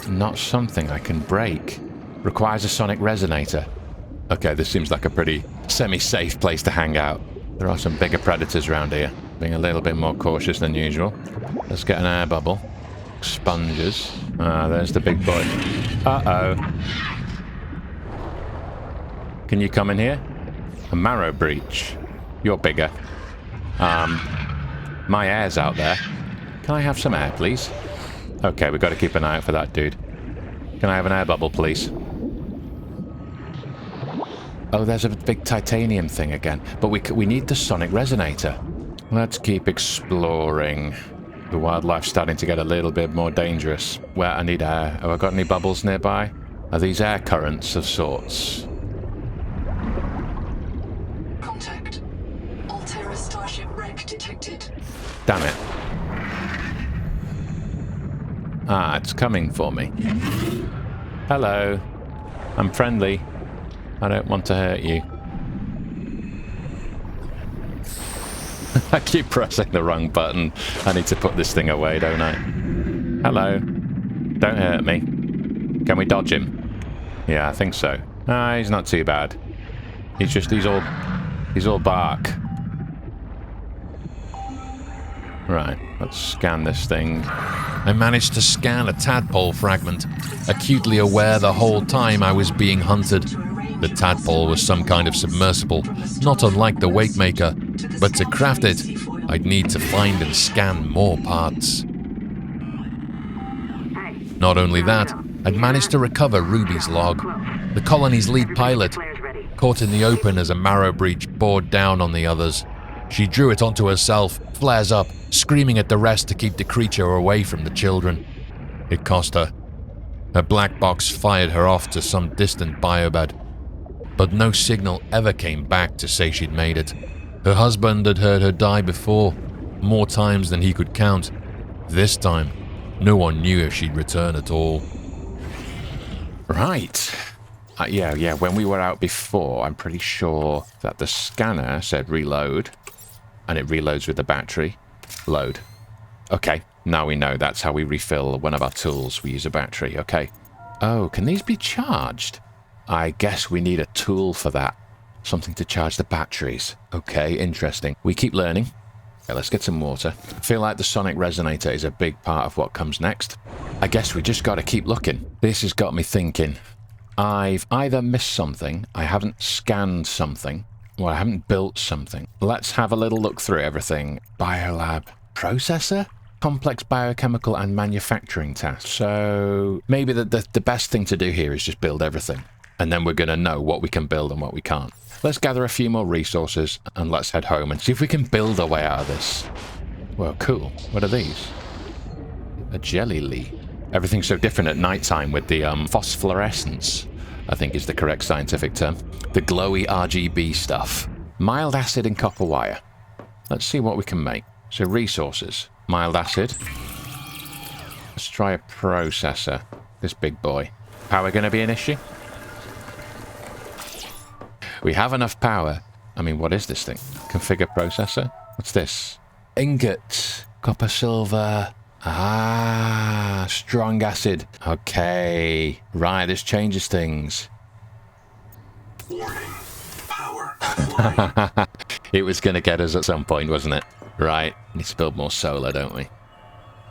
Not something I can break. Requires a sonic resonator. Okay, this seems like a pretty semi-safe place to hang out. There are some bigger predators around here. Being a little bit more cautious than usual. Let's get an air bubble. Sponges. Ah, there's the big boy. Uh-oh. Can you come in here? A marrow breach. You're bigger. My air's out there. Can I have some air, please? Okay, we've got to keep an eye out for that dude. Can I have an air bubble, please? Oh, there's a big titanium thing again. But we need the sonic resonator. Let's keep exploring. The wildlife's starting to get a little bit more dangerous. Where I need air. Have I got any bubbles nearby? Are these air currents of sorts? Contact. Altera Starship wreck detected. Damn it. Ah, it's coming for me. Hello. I'm friendly. I don't want to hurt you. I keep pressing the wrong button. I need to put this thing away, don't I? Hello. Don't hurt me. Can we dodge him? Yeah, I think so. Ah, he's not too bad. He's all bark. Right, let's scan this thing. I managed to scan a tadpole fragment, acutely aware the whole time I was being hunted. The tadpole was some kind of submersible, not unlike the Wakemaker, but to craft it, I'd need to find and scan more parts. Not only that, I'd managed to recover Ruby's log, the colony's lead pilot, caught in the open as a marrow breach bored down on the others. She drew it onto herself, flares up, screaming at the rest to keep the creature away from the children. It cost her. Her black box fired her off to some distant biobed, but no signal ever came back to say she'd made it. Her husband had heard her die before, more times than he could count. This time, no one knew if she'd return at all. Right. Yeah, when we were out before, I'm pretty sure that the scanner said reload, and it reloads with the battery. Load. Okay, now we know that's how we refill one of our tools. We use a battery, okay. Oh, can these be charged? I guess we need a tool for that. Something to charge the batteries. Okay, interesting. We keep learning. Okay, let's get some water. I feel like the sonic resonator is a big part of what comes next. I guess we just got to keep looking. This has got me thinking. I've either missed something, I haven't scanned something, or I haven't built something. Let's have a little look through everything. Biolab. Processor? Complex biochemical and manufacturing tasks. So maybe the best thing to do here is just build everything. And then we're going to know what we can build and what we can't. Let's gather a few more resources and let's head home and see if we can build our way out of this. Well, cool. What are these? A jelly lee. Everything's so different at nighttime with the phosphorescence, I think is the correct scientific term. The glowy RGB stuff. Mild acid and copper wire. Let's see what we can make. So resources. Mild acid. Let's try a processor. This big boy. Power going to be an issue? We have enough power. I mean, what is this thing? Configure processor? What's this? Ingot. Copper, silver. Ah, strong acid. Okay. Right, this changes things. Warning. Power offline. It was going to get us at some point, wasn't it? Right. Need to build more solar, don't we?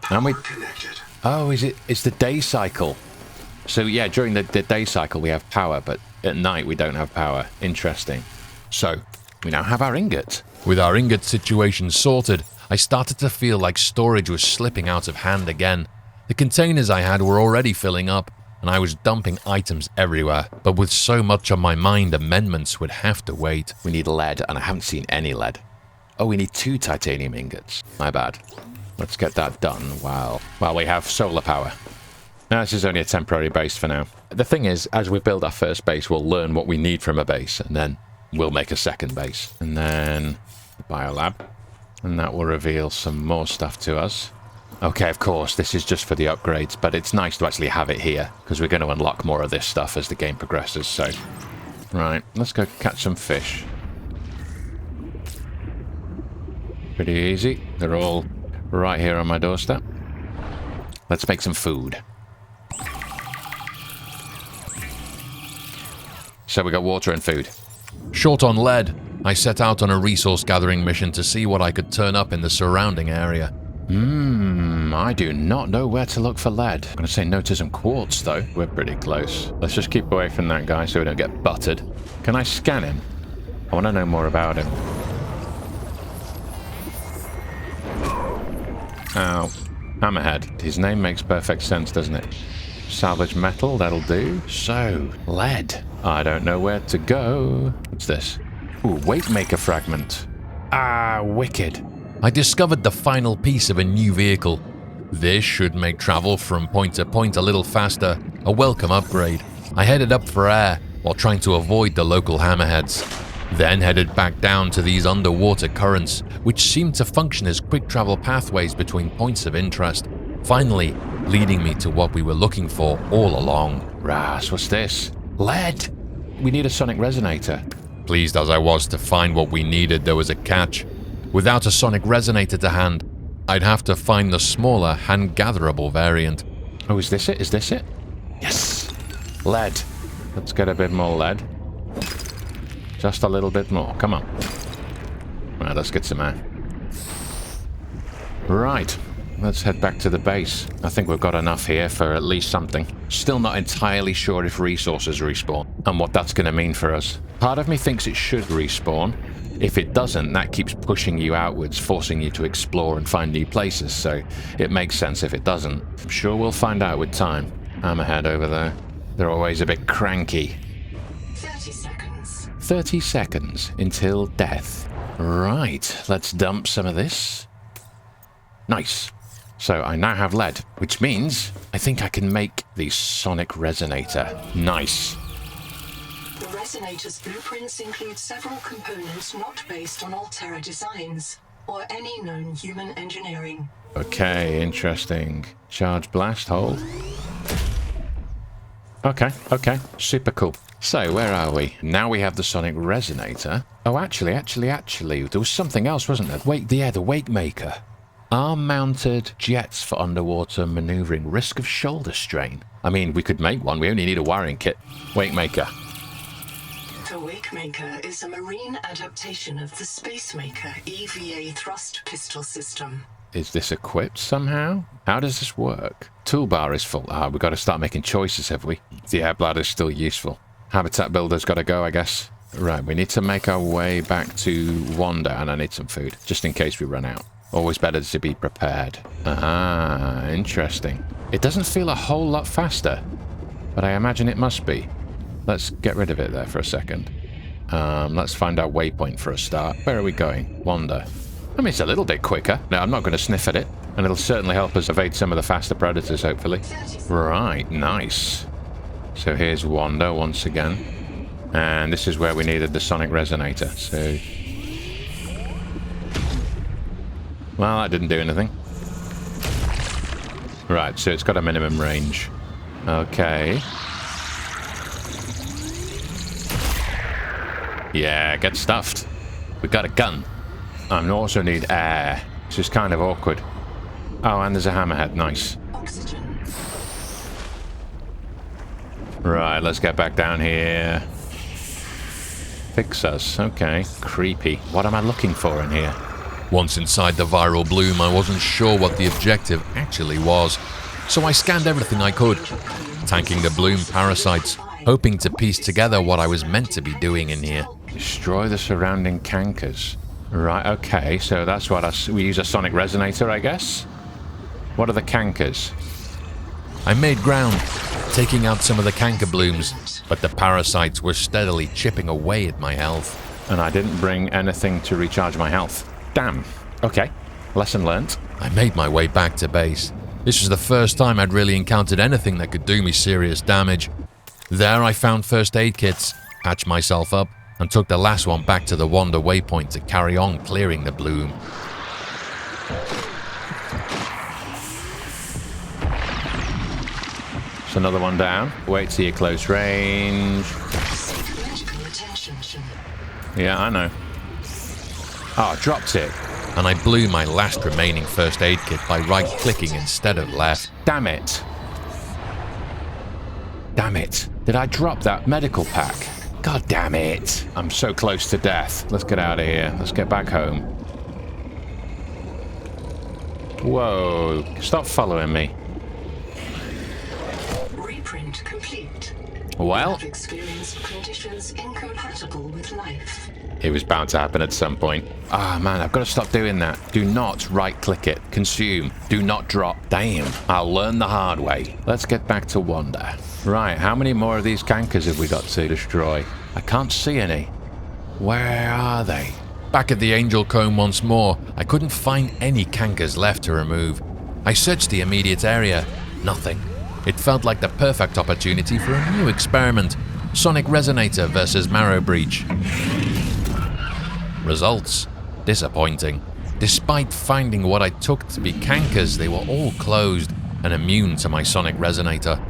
And we... Connected. Oh, it's the day cycle. So yeah, during the day cycle we have power, but at night we don't have power. Interesting. So, we now have our ingot. With our ingot situation sorted, I started to feel like storage was slipping out of hand again. The containers I had were already filling up, and I was dumping items everywhere, but with so much on my mind, amendments would have to wait. We need lead, and I haven't seen any lead. Oh, we need 2 titanium ingots. My bad. Let's get that done while we have solar power. Now, this is only a temporary base for now. The thing is, as we build our first base, we'll learn what we need from a base, and then we'll make a second base. And then the biolab. And that will reveal some more stuff to us. Okay, of course, this is just for the upgrades, but it's nice to actually have it here, because we're going to unlock more of this stuff as the game progresses, so... Right, let's go catch some fish. Pretty easy. They're all right here on my doorstep. Let's make some food. So we got water and food. Short on lead, I set out on a resource gathering mission to see what I could turn up in the surrounding area. I do not know where to look for lead. I'm going to say no to some quartz, though. We're pretty close. Let's just keep away from that guy so we don't get buttered. Can I scan him? I want to know more about him. Ow. Hammerhead. His name makes perfect sense, doesn't it? Salvage metal, that'll do. So, lead. I don't know where to go. What's this? Ooh, weight maker fragment. Ah, wicked. I discovered the final piece of a new vehicle. This should make travel from point to point a little faster, a welcome upgrade. I headed up for air while trying to avoid the local hammerheads. Then headed back down to these underwater currents, which seemed to function as quick travel pathways between points of interest, finally leading me to what we were looking for all along. Ras, what's this? Lead! We need a sonic resonator. Pleased as I was to find what we needed, there was a catch. Without a sonic resonator to hand, I'd have to find the smaller, hand-gatherable variant. Oh, is this it? Is this it? Yes! Lead. Let's get a bit more lead. Just a little bit more. Come on. Right, let's get some air. Right. Let's head back to the base. I think we've got enough here for at least something. Still not entirely sure if resources respawn and what that's going to mean for us. Part of me thinks it should respawn. If it doesn't, that keeps pushing you outwards, forcing you to explore and find new places, so it makes sense if it doesn't. I'm sure we'll find out with time. Hammerhead over there. They're always a bit cranky. 30 seconds. 30 seconds until death. Right, let's dump some of this. Nice. So I now have lead, which means I think I can make the sonic resonator. Nice. The resonator's blueprints include several components not based on Altera designs or any known human engineering. Okay, interesting. Charge blast hole. Okay, super cool. So, where are we? Now we have the sonic resonator. Oh, actually, there was something else, wasn't there? Wait, the wake maker. Arm-mounted jets for underwater maneuvering. Risk of shoulder strain. I mean, we could make one. We only need a wiring kit. Wake maker. The Wakemaker is a marine adaptation of the Spacemaker EVA thrust pistol system. Is this equipped somehow? How does this work? Toolbar is full. Ah, we've got to start making choices, have we? The air bladder is still useful. Habitat builder's got to go, I guess. Right, we need to make our way back to Wanda, and I need some food, just in case we run out. Always better to be prepared. Ah, interesting. It doesn't feel a whole lot faster, but I imagine it must be. Let's get rid of it there for a second. Let's find our waypoint for a start. Where are we going? Wanda. I mean, it's a little bit quicker. No, I'm not going to sniff at it. And it'll certainly help us evade some of the faster predators, hopefully. Right, nice. So here's Wanda once again. And this is where we needed the sonic resonator. So... well, that didn't do anything. Right, so it's got a minimum range. Okay. Yeah, get stuffed. We got a gun. I also need air, which is kind of awkward. Oh, and there's a hammerhead. Nice. Oxygen. Right, let's get back down here. Fix us. Okay. Creepy. What am I looking for in here? Once inside the viral bloom, I wasn't sure what the objective actually was, so I scanned everything I could, tanking the bloom parasites, hoping to piece together what I was meant to be doing in here. Destroy the surrounding cankers. Right, okay, so that's what we use a sonic resonator, I guess? What are the cankers? I made ground, taking out some of the canker blooms, but the parasites were steadily chipping away at my health. And I didn't bring anything to recharge my health. Damn. Okay, lesson learnt. I made my way back to base. This was the first time I'd really encountered anything that could do me serious damage. There I found first aid kits, patched myself up, and took the last one back to the Wander waypoint to carry on clearing the bloom. There's another one down. Wait till you're close range. Psychological attention. Yeah, I know. Oh, I dropped it. And I blew my last remaining first aid kit by right-clicking instead of left. Damn it. Damn it. Did I drop that medical pack? God damn it. I'm so close to death. Let's get out of here. Let's get back home. Whoa. Stop following me. Reprint complete. Well, I've experienced conditions incompatible with life. it was bound to happen at some point. Ah, man, I've got to stop doing that. Do not right-click it. Consume. Do not drop. Damn. I'll learn the hard way. Let's get back to Wander. Right, how many more of these cankers have we got to destroy? I can't see any. Where are they? Back at the Angel Comb once more, I couldn't find any cankers left to remove. I searched the immediate area. Nothing. It felt like the perfect opportunity for a new experiment. Sonic Resonator versus Marrow Breach. Results: disappointing. Despite finding what I took to be cankers, they were all closed and immune to my Sonic Resonator.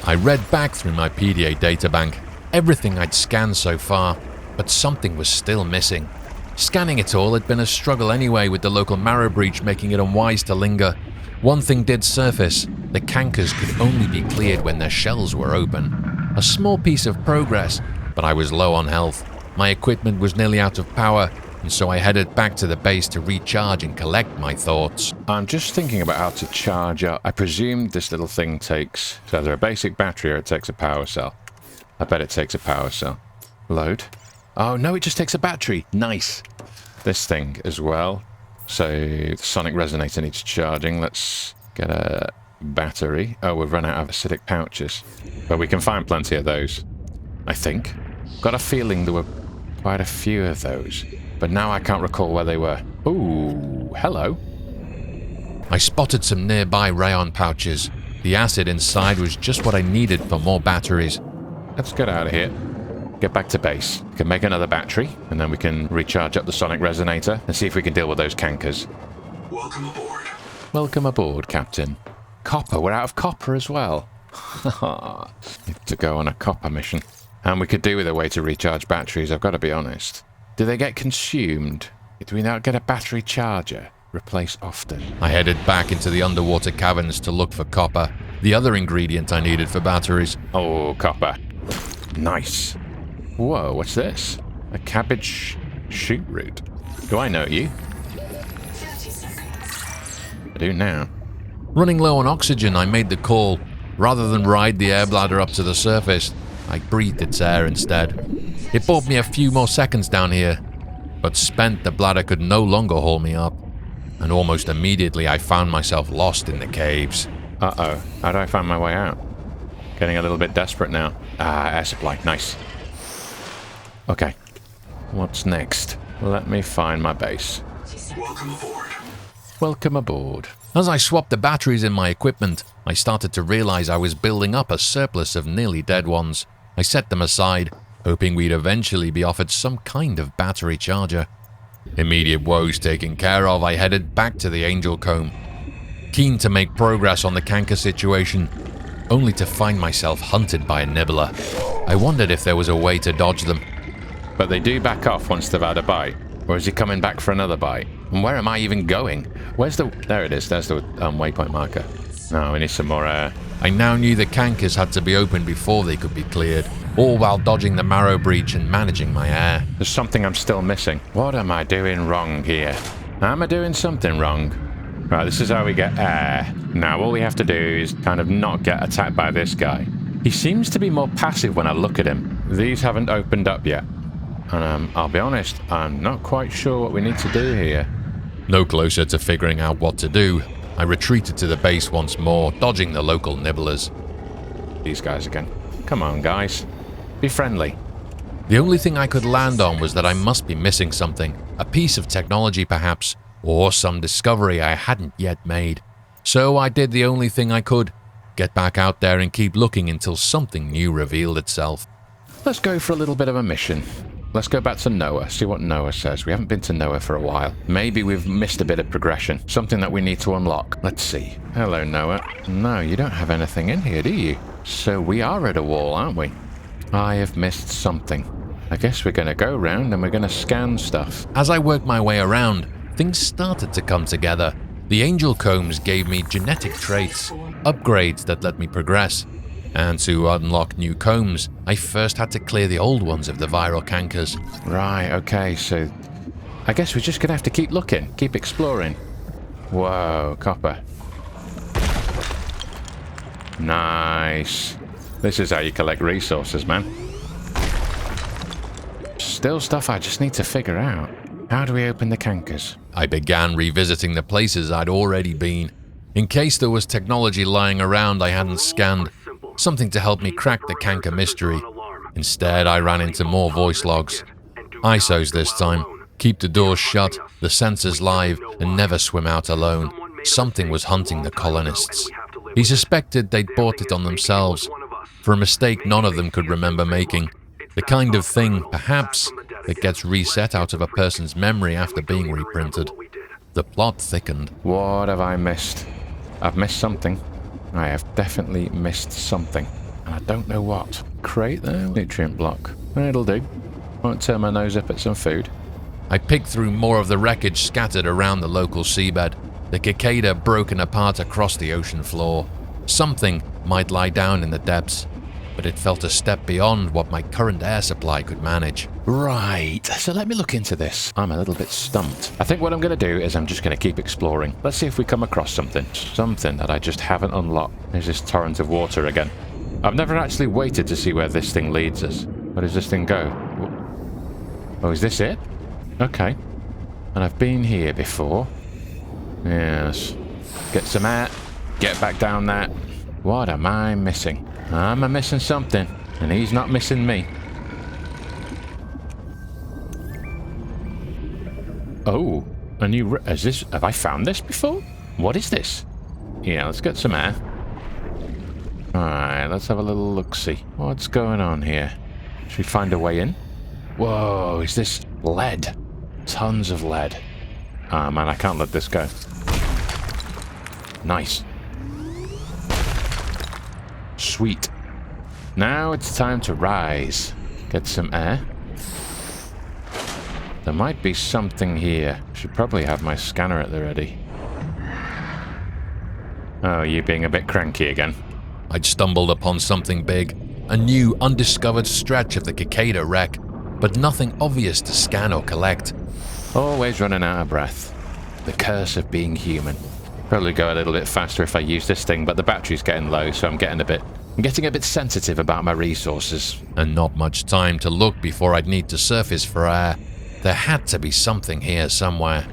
I read back through my PDA databank, everything I'd scanned so far, but something was still missing. Scanning it all had been a struggle anyway, with the local Marrow Breach making it unwise to linger. One thing did surface: the cankers could only be cleared when their shells were open. A small piece of progress, but I was low on health. My equipment was nearly out of power, and so I headed back to the base to recharge and collect my thoughts. I'm just thinking about how to charge up. I presume this little thing takes either a basic battery or it takes a power cell. I bet it takes a power cell. Load. Oh, no, it just takes a battery. Nice. This thing as well. So the Sonic Resonator needs charging. Let's get a battery. Oh, we've run out of acidic pouches. But we can find plenty of those, I think. Got a feeling there were quite a few of those, but now I can't recall where they were. Ooh, hello. I spotted some nearby rayon pouches. The acid inside was just what I needed for more batteries. Let's get out of here. Get back to base. We can make another battery, and then we can recharge up the Sonic Resonator and see if we can deal with those cankers. Welcome aboard. Welcome aboard, Captain. Copper. We're out of copper as well. Need to go on a copper mission. And we could do with a way to recharge batteries, I've got to be honest. Do they get consumed? Do we not get a battery charger? Replace often. I headed back into the underwater caverns to look for copper, the other ingredient I needed for batteries. Oh, copper. Nice. Whoa, what's this? A cabbage shoot root. Do I know you? 30 seconds. I do now. Running low on oxygen, I made the call. Rather than ride the air bladder up to the surface, I breathed its air instead. It bought me a few more seconds down here, but spent, the bladder could no longer haul me up, and almost immediately I found myself lost in the caves. Uh-oh. How do I find my way out? Getting a little bit desperate now. Ah, air supply. Nice. Okay. What's next? Let me find my base. Welcome aboard. Welcome aboard. As I swapped the batteries in my equipment, I started to realize I was building up a surplus of nearly dead ones. I set them aside, hoping we'd eventually be offered some kind of battery charger. Immediate woes taken care of, I headed back to the Angel Comb, keen to make progress on the canker situation, only to find myself hunted by a nibbler. I wondered if there was a way to dodge them. But they do back off once they've had a bite. Or is he coming back for another bite? And where am I even going? Where's the... There it is. There's the waypoint marker. No, we need some more air. I now knew the cankers had to be opened before they could be cleared, all while dodging the Marrow Breach and managing my air. There's something I'm still missing. What am I doing wrong here? Am I doing something wrong? Right, this is how we get air. Now, all we have to do is kind of not get attacked by this guy. He seems to be more passive when I look at him. These haven't opened up yet. And I'll be honest, I'm not quite sure what we need to do here. No closer to figuring out what to do, I retreated to the base once more, dodging the local nibblers. These guys again. Come on, guys. Be friendly. The only thing I could land on was that I must be missing something, a piece of technology perhaps, or some discovery I hadn't yet made. So I did the only thing I could, get back out there and keep looking until something new revealed itself. Let's go for a little bit of a mission. Let's go back to Noah, see what Noah says. We haven't been to Noah for a while. Maybe we've missed a bit of progression. Something that we need to unlock. Let's see. Hello, Noah. No, you don't have anything in here, do you? So we are at a wall, aren't we? I have missed something. I guess we're going to go round and we're going to scan stuff. As I worked my way around, things started to come together. The angel combs gave me genetic traits, upgrades that let me progress. And to unlock new combs, I first had to clear the old ones of the viral cankers. Right, okay, so I guess we're just going to have to keep looking, keep exploring. Whoa, copper. Nice. This is how you collect resources, man. Still stuff I just need to figure out. How do we open the cankers? I began revisiting the places I'd already been, in case there was technology lying around I hadn't scanned, something to help me crack the canker mystery. Instead, I ran into more voice logs. ISOs this time. Keep the doors shut, the sensors live, and never swim out alone. Something was hunting the colonists. He suspected they'd bought it on themselves, for a mistake none of them could remember making. The kind of thing, perhaps, that gets reset out of a person's memory after being reprinted. The plot thickened. What have I missed? I've missed something. I have definitely missed something. And I don't know what. Crate there? Nutrient block. It'll do. Won't turn my nose up at some food. I picked through more of the wreckage scattered around the local seabed, the Caceda broken apart across the ocean floor. Something might lie down in the depths, but it felt a step beyond what my current air supply could manage. Right, so let me look into this. I'm a little bit stumped. I think what I'm going to do is I'm just going to keep exploring. Let's see if we come across something. Something that I just haven't unlocked. There's this torrent of water again. I've never actually waited to see where this thing leads us. Where does this thing go? Oh, is this it? Okay. And I've been here before. Yes. Get some air. Get back down there. What am I missing? I'm missing something, and he's not missing me. Oh, a new... Is this... Have I found this before? What is this? Yeah, let's get some air. Alright, let's have a little look-see. What's going on here? Should we find a way in? Whoa, is this lead? Tons of lead. Ah, man, I can't let this go. Nice. Sweet. Now it's time to rise. Get some air. There might be something here. Should probably have my scanner at the ready. Oh, you being a bit cranky again. I'd stumbled upon something big, a new, undiscovered stretch of the Caceda wreck, but nothing obvious to scan or collect. Always running out of breath. The curse of being human. Probably go a little bit faster if I use this thing, but the battery's getting low, so I'm getting a bit sensitive about my resources. And not much time to look before I'd need to surface for air. There had to be something here somewhere.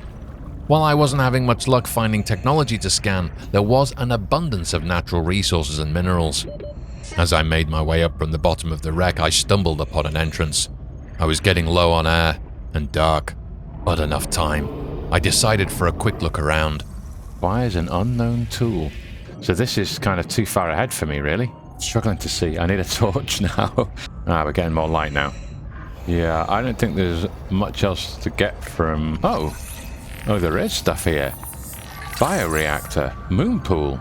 While I wasn't having much luck finding technology to scan, there was an abundance of natural resources and minerals. As I made my way up from the bottom of the wreck, I stumbled upon an entrance. I was getting low on air and dark, but enough time. I decided for a quick look around. Why is an unknown tool? So this is kind of too far ahead for me, really. Struggling to see. I need a torch now. We're getting more light now. Yeah, I don't think there's much else to get from... Oh, there is stuff here. Bioreactor. Moon pool.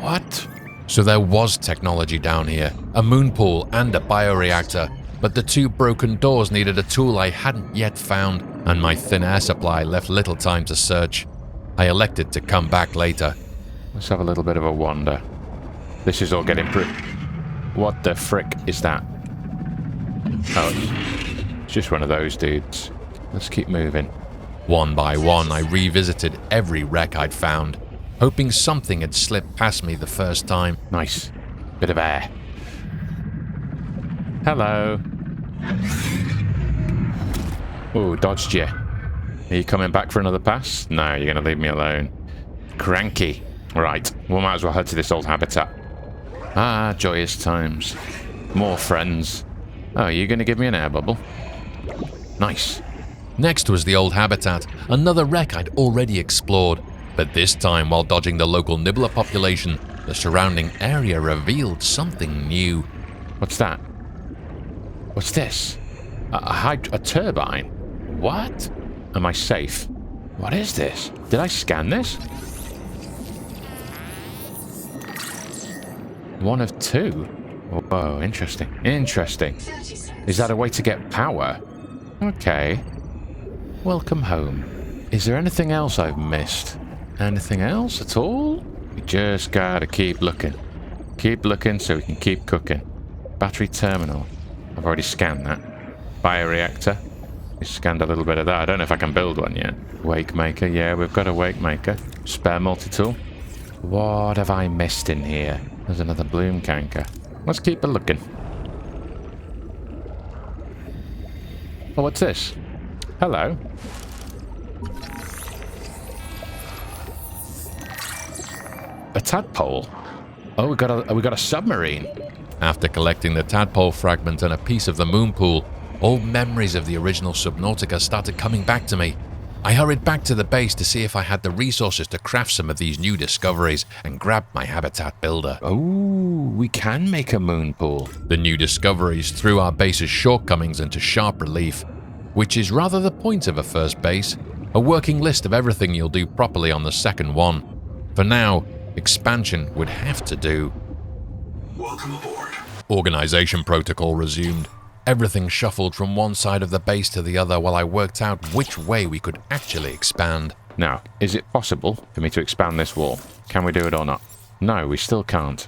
What? So there was technology down here. A moon pool and a bioreactor. But the two broken doors needed a tool I hadn't yet found, and my thin air supply left little time to search. I elected to come back later. Let's have a little bit of a wander. This is all getting What the frick is that? Oh, it's just one of those dudes. Let's keep moving. One by one, I revisited every wreck I'd found, hoping something had slipped past me the first time. Nice. Bit of air. Hello. Ooh, dodged you. Are you coming back for another pass? No, you're going to leave me alone. Cranky. Right, we might as well head to this old habitat. Ah, joyous times. More friends. Oh, you're going to give me an air bubble? Nice. Next was the old habitat, another wreck I'd already explored, but this time while dodging the local nibbler population, the surrounding area revealed something new. What's that? What's this? A turbine? What? Am I safe? What is this? Did I scan this? One of two. Whoa, interesting. Interesting. Is that a way to get power? Okay. Welcome home. Is there anything else I've missed? Anything else at all? We just gotta keep looking. Keep looking so we can keep cooking. Battery terminal. I've already scanned that. Bioreactor. We scanned a little bit of that. I don't know if I can build one yet. Wake maker. Yeah, we've got a wake maker. Spare multi-tool. What have I missed in here? There's another bloom canker. Let's keep a looking. Oh, what's this? Hello. A tadpole. Oh, we got a submarine. After collecting the tadpole fragment and a piece of the moon pool, old memories of the original Subnautica started coming back to me. I hurried back to the base to see if I had the resources to craft some of these new discoveries and grabbed my habitat builder. Oh, we can make a moon pool. The new discoveries threw our base's shortcomings into sharp relief, which is rather the point of a first base, a working list of everything you'll do properly on the second one. For now, expansion would have to do. Welcome aboard. Organization protocol resumed. Everything shuffled from one side of the base to the other while I worked out which way we could actually expand. Now, is it possible for me to expand this wall? Can we do it or not? No, we still can't.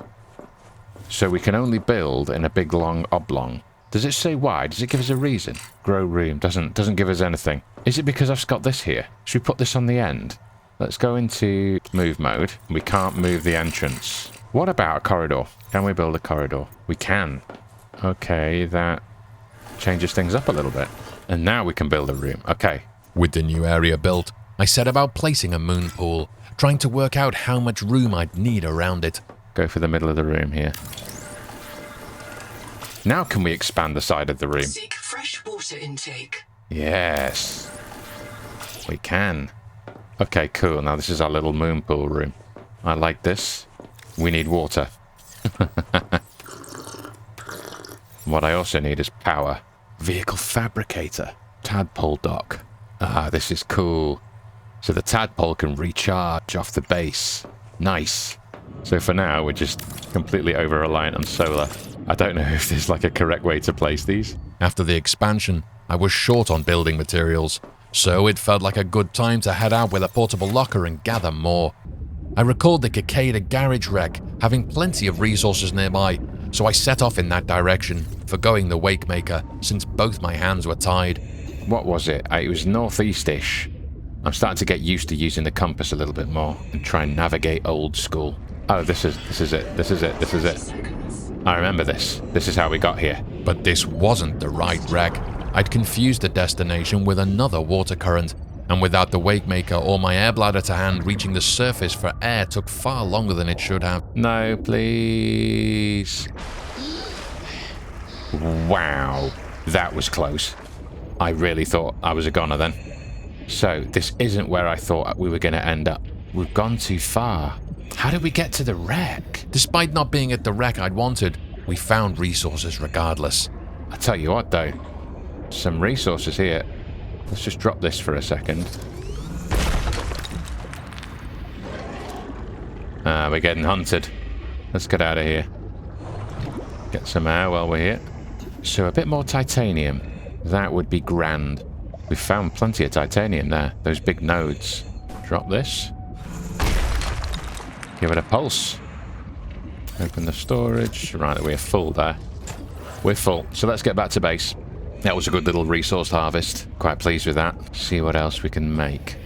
So we can only build in a big long oblong. Does it say why? Does it give us a reason? Grow room doesn't give us anything. Is it because I've got this here? Should we put this on the end? Let's go into move mode. We can't move the entrance. What about a corridor? Can we build a corridor? We can. Okay, that changes things up a little bit. And now we can build a room. Okay. With the new area built, I set about placing a moon pool, trying to work out how much room I'd need around it. Go for the middle of the room here. Now can we expand the side of the room? Seek fresh water intake. Yes. We can. Okay, cool. Now this is our little moon pool room. I like this. We need water. What I also need is power. Vehicle fabricator. Tadpole dock. Ah, this is cool. So the tadpole can recharge off the base. Nice. So for now, we're just completely over-reliant on solar. I don't know if there's like a correct way to place these. After the expansion, I was short on building materials, so it felt like a good time to head out with a portable locker and gather more. I recalled the Caceda garage wreck having plenty of resources nearby, so I set off in that direction, forgoing the wake maker since both my hands were tied. What was it? It was northeast-ish. I'm starting to get used to using the compass a little bit more and try and navigate old school. Oh, this is it. I remember this. This is how we got here. But this wasn't the right wreck. I'd confused the destination with another water current, and without the wake maker or my air bladder to hand, reaching the surface for air took far longer than it should have. No, please. Wow, that was close. I really thought I was a goner then. So, this isn't where I thought we were going to end up. We've gone too far. How did we get to the wreck? Despite not being at the wreck I'd wanted, we found resources regardless. I tell you what though, some resources here. Let's just drop this for a second. We're getting hunted. Let's get out of here. Get some air while we're here. So a bit more titanium. That would be grand. We found plenty of titanium there. Those big nodes. Drop this. Give it a pulse. Open the storage. Right, we're full there. We're full. So let's get back to base. That was a good little resource harvest. Quite pleased with that. See what else we can make.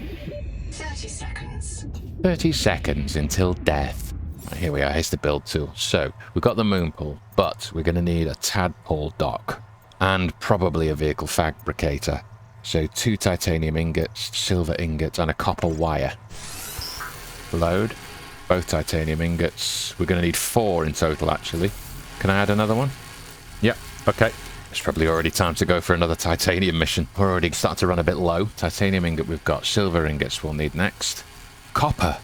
30 seconds. 30 seconds until death. Right, here we are. Here's the build tool. So we've got the moon pool, but we're going to need a tadpole dock and probably a vehicle fabricator. So 2 titanium ingots, silver ingots, and a copper wire. Load. Both titanium ingots. We're going to need 4 in total, actually. Can I add another one? Yep. Okay. It's probably already time to go for another titanium mission. We're already starting to run a bit low. Titanium ingot we've got. Silver ingots we'll need next. Copper.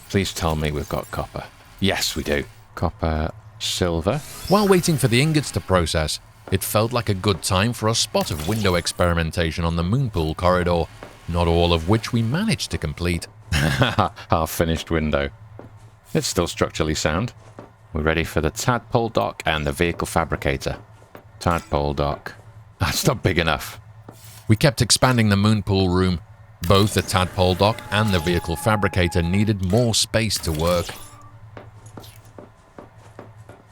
Please tell me we've got copper. Yes, we do. Copper, silver. While waiting for the ingots to process, It felt like a good time for a spot of window experimentation on the moonpool corridor, not all of which we managed to complete. Half-finished window. It's still structurally sound. We're ready for the tadpole dock and the vehicle fabricator. Tadpole dock. That's not big enough. We kept expanding the moonpool room. Both the tadpole dock and the vehicle fabricator needed more space to work.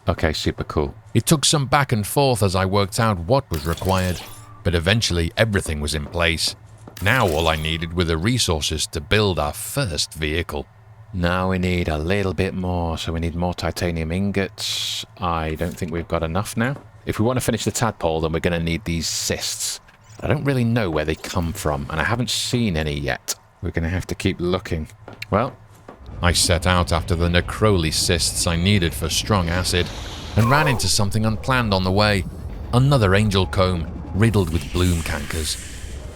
Okay, super cool. It took some back and forth as I worked out what was required, but eventually everything was in place. Now all I needed were the resources to build our first vehicle. Now we need a little bit more, so we need more titanium ingots. I don't think we've got enough now. If we want to finish the tadpole, then we're going to need these cysts. I don't really know where they come from, and I haven't seen any yet. We're going to have to keep looking. Well, I set out after the necroly cysts I needed for strong acid, and ran into something unplanned on the way. Another angel comb, riddled with bloom cankers.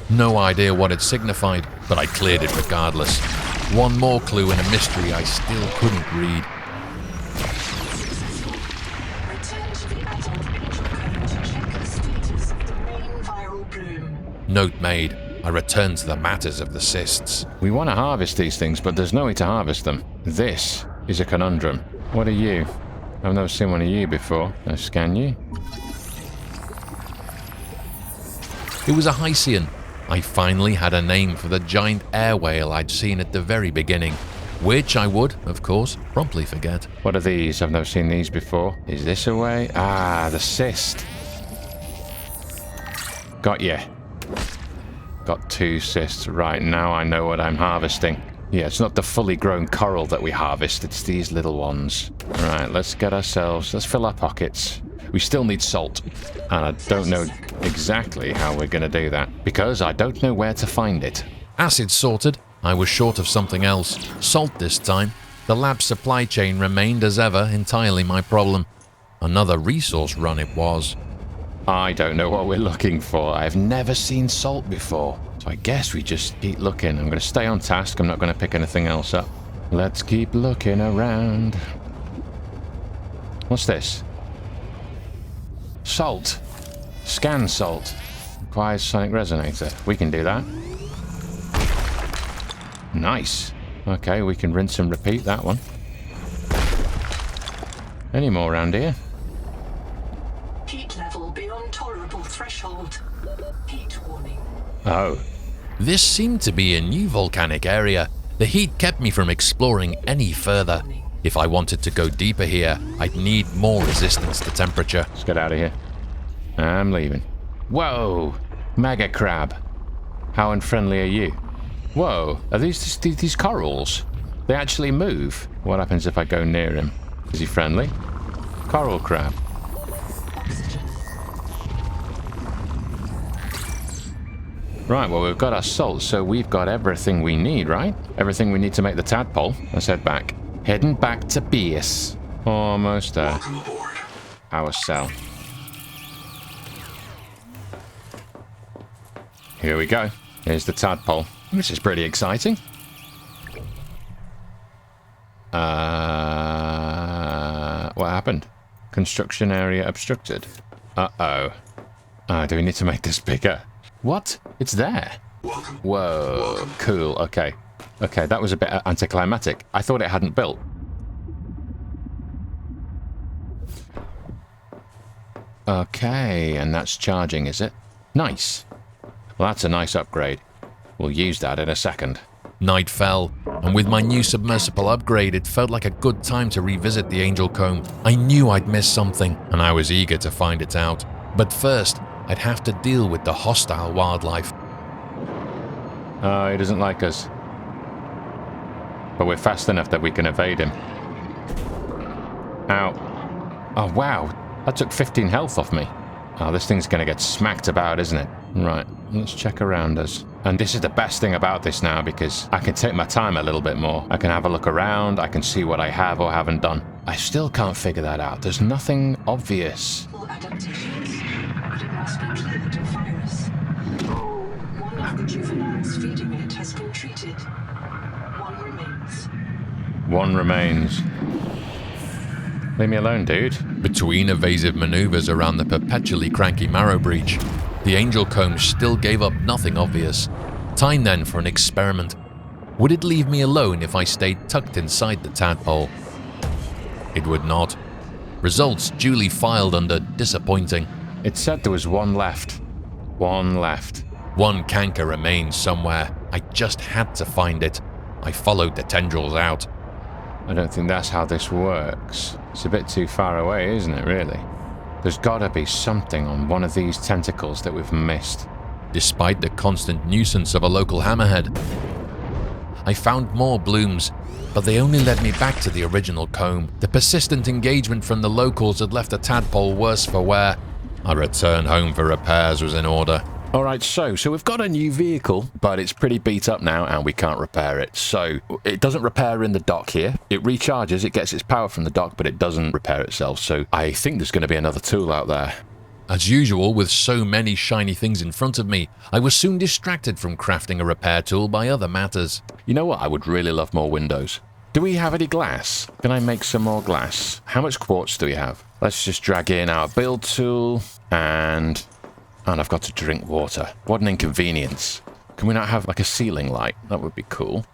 No idea what it signified, but I cleared it regardless. One more clue in a mystery I still couldn't read. Return to the adult angel comb to check the status of the main viral bloom. Note made. I returned to the matters of the cysts. we want to harvest these things, but there's no way to harvest them. This is a conundrum. What are you? I've never seen one of you before. I'll scan you. It was a Hycean. I finally had a name for the giant air whale I'd seen at the very beginning, which I would, of course, promptly forget. What are these? I've never seen these before. Is this a way? Ah, the cyst. Got you. Got 2 cysts. Right, now I know what I'm harvesting. Yeah, it's not the fully grown coral that we harvest, it's these little ones. Right, let's fill our pockets. We still need salt, and I don't know exactly how we're going to do that, because I don't know where to find it. Acid sorted. I was short of something else. Salt this time. The lab supply chain remained as ever entirely my problem. Another resource run it was. I don't know what we're looking for. I've never seen salt before. So I guess we just keep looking. I'm going to stay on task. I'm not going to pick anything else up. Let's keep looking around. What's this? Salt. Scan salt. Requires sonic resonator. We can do that. Nice. Okay, we can rinse and repeat that one. Any more around here? Heat level beyond tolerable threshold. Heat warning. Oh. This seemed to be a new volcanic area. The heat kept me from exploring any further. If I wanted to go deeper here, I'd need more resistance to temperature. Let's get out of here. I'm leaving. Whoa! Mega crab. How unfriendly are you? Whoa, are these corals? They actually move. What happens if I go near him? Is he friendly? Coral crab. Right, well, we've got our salt, so we've got everything we need, right? Everything we need to make the tadpole. Let's head back. Heading back to base. Almost there. Welcome aboard. Our cell. Here we go. Here's the tadpole. This is pretty exciting. What happened? Construction area obstructed. Uh-oh. Do we need to make this bigger? What? It's there. Welcome. Whoa. Cool. Okay. Okay, that was a bit anticlimactic. I thought it hadn't built. Okay, and that's charging, is it? Nice. Well, that's a nice upgrade. We'll use that in a second. Night fell, and with my new submersible upgrade, it felt like a good time to revisit the Angel Comb. I knew I'd missed something, and I was eager to find it out. But first, I'd have to deal with the hostile wildlife. Oh, he doesn't like us. But we're fast enough that we can evade him. Ow. Oh, wow. That took 15 health off me. Oh, this thing's going to get smacked about, isn't it? Right, let's check around us. And this is the best thing about this now, because I can take my time a little bit more. I can have a look around, I can see what I have or haven't done. I still can't figure that out. There's nothing obvious. Full adaptations, but it must be cleared of virus. One of the juveniles feeding it has been treated. One remains. One remains. Leave me alone, dude. But Between evasive maneuvers around the perpetually cranky marrow breach, the angel comb still gave up nothing obvious. Time then for an experiment. Would it leave me alone if I stayed tucked inside the tadpole? It would not. Results duly filed under disappointing. It said there was one left. One left. One canker remained somewhere. I just had to find it. I followed the tendrils out. I don't think that's how this works. It's a bit too far away, isn't it, really? There's gotta be something on one of these tentacles that we've missed. Despite the constant nuisance of a local hammerhead, I found more blooms, but they only led me back to the original comb. The persistent engagement from the locals had left the tadpole worse for wear. A return home for repairs was in order. Alright, so we've got a new vehicle, but it's pretty beat up now and we can't repair it. So, it doesn't repair in the dock here. It recharges, it gets its power from the dock, but it doesn't repair itself. So, I think there's going to be another tool out there. As usual, with so many shiny things in front of me, I was soon distracted from crafting a repair tool by other matters. You know what? I would really love more windows. Do we have any glass? Can I make some more glass? How much quartz do we have? Let's just drag in our build tool and I've got to drink water. What an inconvenience. Can we not have like a ceiling light? That would be cool.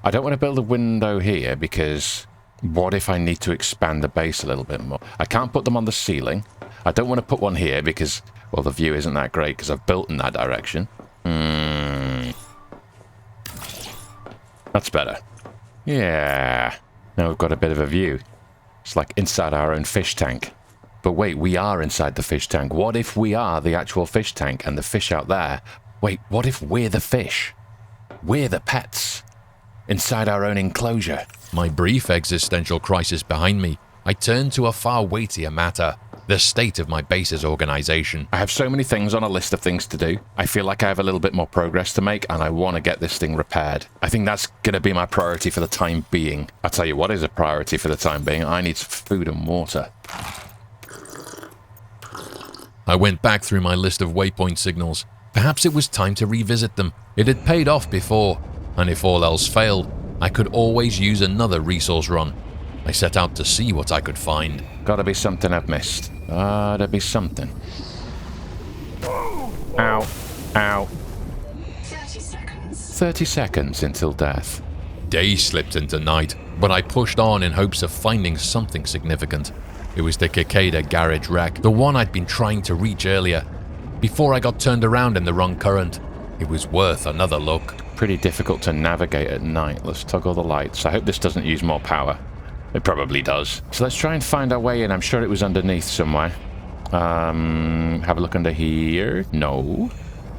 I don't want to build a window here because what if I need to expand the base a little bit more? I can't put them on the ceiling. I don't want to put one here because, well, the view isn't that great because I've built in that direction. That's better. Yeah. Now we've got a bit of a view. It's like inside our own fish tank. But wait, we are inside the fish tank. What if we are the actual fish tank and the fish out there? Wait, what if we're the fish? We're the pets. Inside our own enclosure. My brief existential crisis behind me, I turned to a far weightier matter. The state of my base's organization. I have so many things on a list of things to do. I feel like I have a little bit more progress to make and I want to get this thing repaired. I think that's going to be my priority for the time being. I'll tell you what is a priority for the time being. I need some food and water. I went back through my list of waypoint signals. Perhaps it was time to revisit them. It had paid off before, and if all else failed, I could always use another resource run. I set out to see what I could find. Gotta be something I've missed. Gotta be something. Ow. Ow. 30 seconds. 30 seconds until death. Day slipped into night, but I pushed on in hopes of finding something significant. It was the Caceda garage wreck, the one I'd been trying to reach earlier, before I got turned around in the wrong current. It was worth another look. Pretty difficult to navigate at night. Let's toggle the lights. I hope this doesn't use more power. It probably does. So let's try and find our way in. I'm sure it was underneath somewhere. Have a look under here. No.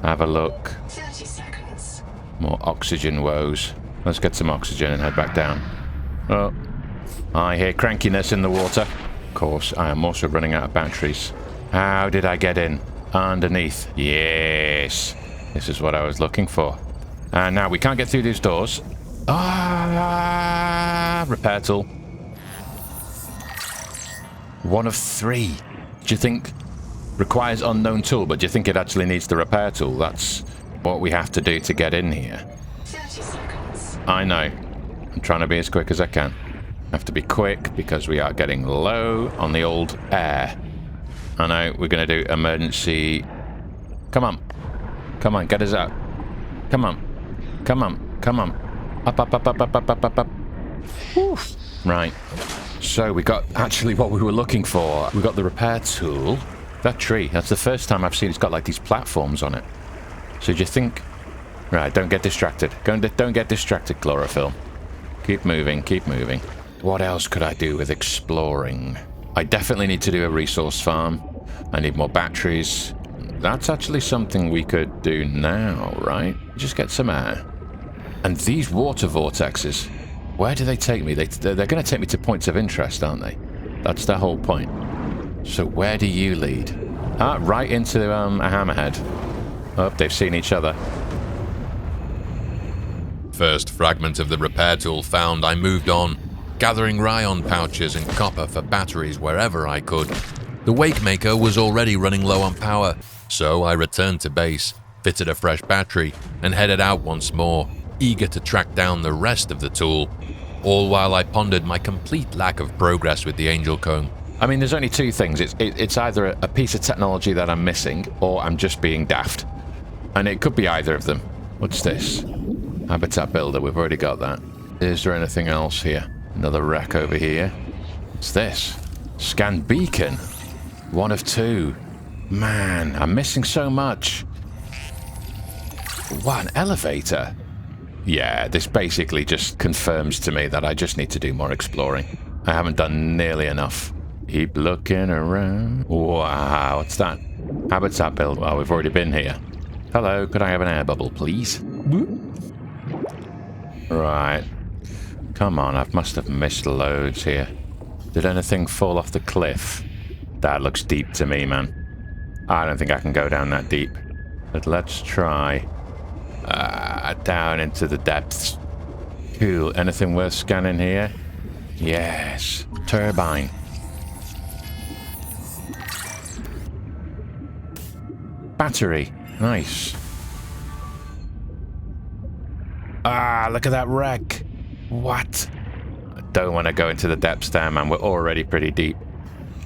Have a look. 30 seconds. More oxygen woes. Let's get some oxygen and head back down. Oh. I hear crankiness in the water. Of course, I am also running out of batteries. How did I get in? Underneath. Yes. This is what I was looking for. And now we can't get through these doors. Repair tool. 1 of 3. Do you think requires unknown tool, but do you think it actually needs the repair tool? That's what we have to do to get in here. 30 seconds. I know. I'm trying to be as quick as I can. I have to be quick because we are getting low on the old air. I know, we're going to do emergency. Come on. Come on, get us out. Come on. Come on. Come on. Up, up, up, up, up, up, up, up, up. Whew. Right. So we got actually what we were looking for. We got the repair tool. That tree, that's the first time I've seen it's got like these platforms on it. So do you think... Right, don't get distracted. Don't get distracted, chlorophyll. Keep moving, keep moving. What else could I do with exploring? I definitely need to do a resource farm. I need more batteries. That's actually something we could do now, right? Just get some air. And these water vortexes, where do they take me? They're going to take me to points of interest, aren't they? That's the whole point. So where do you lead? Right into a hammerhead. Oh, they've seen each other. First fragment of the repair tool found, I moved on, gathering rayon pouches and copper for batteries wherever I could. The Wakemaker was already running low on power, so I returned to base, fitted a fresh battery, and headed out once more, eager to track down the rest of the tool, all while I pondered my complete lack of progress with the Angel Comb. I mean, there's only two things. It's either a piece of technology that I'm missing, or I'm just being daft. And it could be either of them. What's this? Habitat builder. We've already got that. Is there anything else here? Another wreck over here. What's this? Scan beacon. 1 of 2. Man, I'm missing so much. What, an elevator? Yeah, this basically just confirms to me that I just need to do more exploring. I haven't done nearly enough. Keep looking around. Wow, what's that? Habitat build. Well, we've already been here. Hello, could I have an air bubble, please? Right. Come on, I must have missed loads here. Did anything fall off the cliff? That looks deep to me, man. I don't think I can go down that deep. But let's try. Down into the depths. Cool. Anything worth scanning here? Yes. Turbine. Battery. Nice. Look at that wreck. What? I don't want to go into the depths there, man. We're already pretty deep.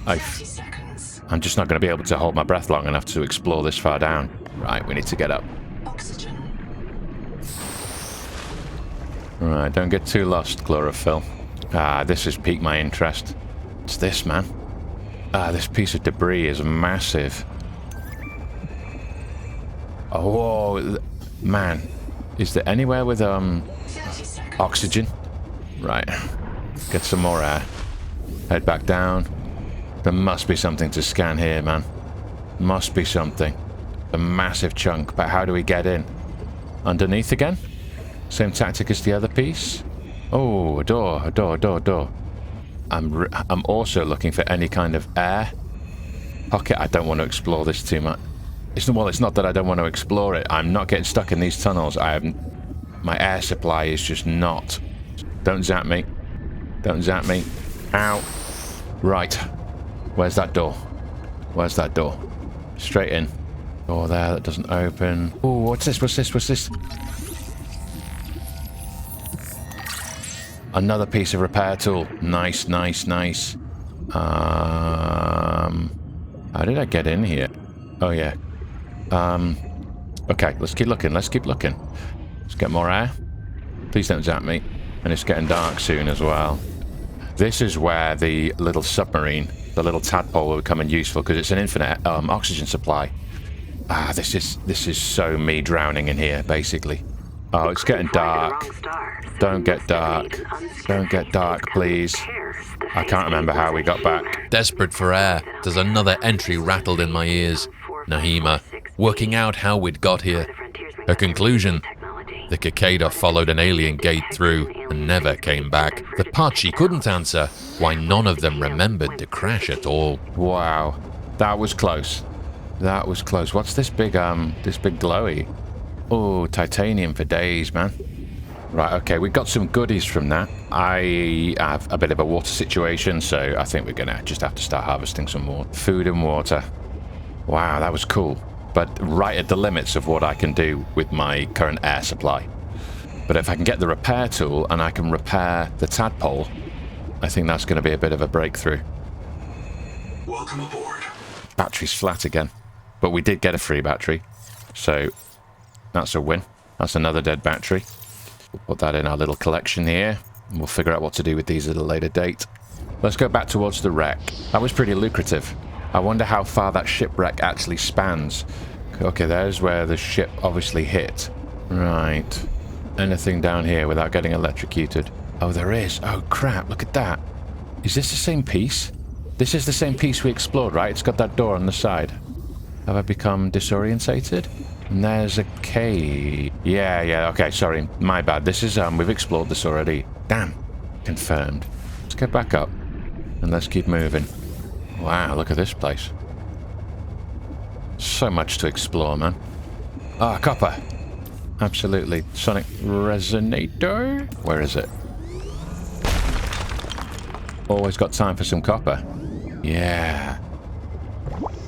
30 seconds. I'm just not going to be able to hold my breath long enough to explore this far down. Right, we need to get up. Oxygen. Right, don't get too lost, chlorophyll. This has piqued my interest. What's this, man? This piece of debris is massive. Oh, man. Is there anywhere with, 30 seconds. oxygen? Right. Get some more air. Head back down. There must be something to scan here, man. Must be something. A massive chunk, but how do we get in? Underneath again? Same tactic as the other piece? Oh, a door, a door, a door, a door. I'm also looking for any kind of air pocket. I don't want to explore this too much. It's not that I don't want to explore it. I'm not getting stuck in these tunnels. My air supply is just not. Don't zap me. Don't zap me. Ow. Right. Where's that door? Where's that door? Straight in. Door there that doesn't open. Oh, what's this? What's this? What's this? Another piece of repair tool. Nice, nice, nice. How did I get in here? Oh, yeah. Okay, let's keep looking. Let's keep looking. Let's get more air. Please don't zap me. And it's getting dark soon as well. This is where the little submarine, the little tadpole, will become useful because it's an infinite oxygen supply. This is so me drowning in here, basically. Oh, it's getting dark. Don't get dark. Don't get dark, please. I can't remember how we got back. Desperate for air, there's another entry rattled in my ears. Nahima, working out how we'd got here. Her conclusion: the Caceda followed an alien gate through and never came back. The part she couldn't answer, why none of them remembered the crash at all. Wow, that was close. That was close. What's this big glowy? Oh, titanium for days, man. Right, okay, we got some goodies from that. I have a bit of a water situation, so I think we're gonna just have to start harvesting some more food and water. Wow, that was cool. But right at the limits of what I can do with my current air supply. But if I can get the repair tool and I can repair the tadpole, I think that's going to be a bit of a breakthrough. Welcome aboard. Battery's flat again. But we did get a free battery. So that's a win. That's another dead battery. We'll put that in our little collection here. And we'll figure out what to do with these at a later date. Let's go back towards the wreck. That was pretty lucrative. I wonder how far that shipwreck actually spans. Okay, there's where the ship obviously hit. Right. Anything down here without getting electrocuted? Oh, there is. Oh, crap. Look at that. Is this the same piece? This is the same piece we explored, right? It's got that door on the side. Have I become disorientated? And there's a cave. Yeah, okay, sorry. My bad. This is, we've explored this already. Damn. Confirmed. Let's get back up. And let's keep moving. Wow, look at this place. So much to explore, man. Ah, copper. Absolutely. Sonic resonator? Where is it? Always got time for some copper. Yeah.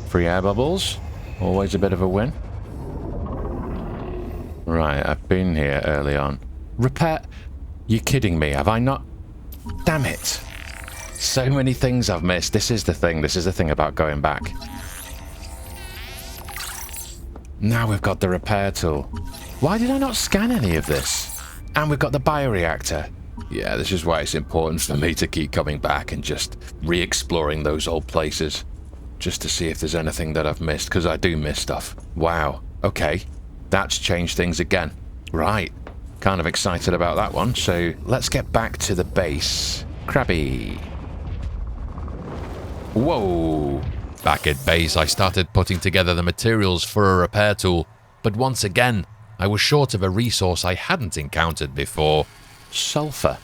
Free air bubbles. Always a bit of a win. Right, I've been here early on. Repair... You kidding me? Have I not... Damn it. So many things I've missed. This is the thing. This is the thing about going back. Now we've got the repair tool. Why did I not scan any of this? And we've got the bioreactor. Yeah, this is why it's important for me to keep coming back and just re-exploring those old places. Just to see if there's anything that I've missed, because I do miss stuff. Wow. Okay. That's changed things again. Right. Kind of excited about that one. So let's get back to the base. Crabby. Whoa. Back at base, I started putting together the materials for a repair tool, but once again, I was short of a resource I hadn't encountered before. Sulfur.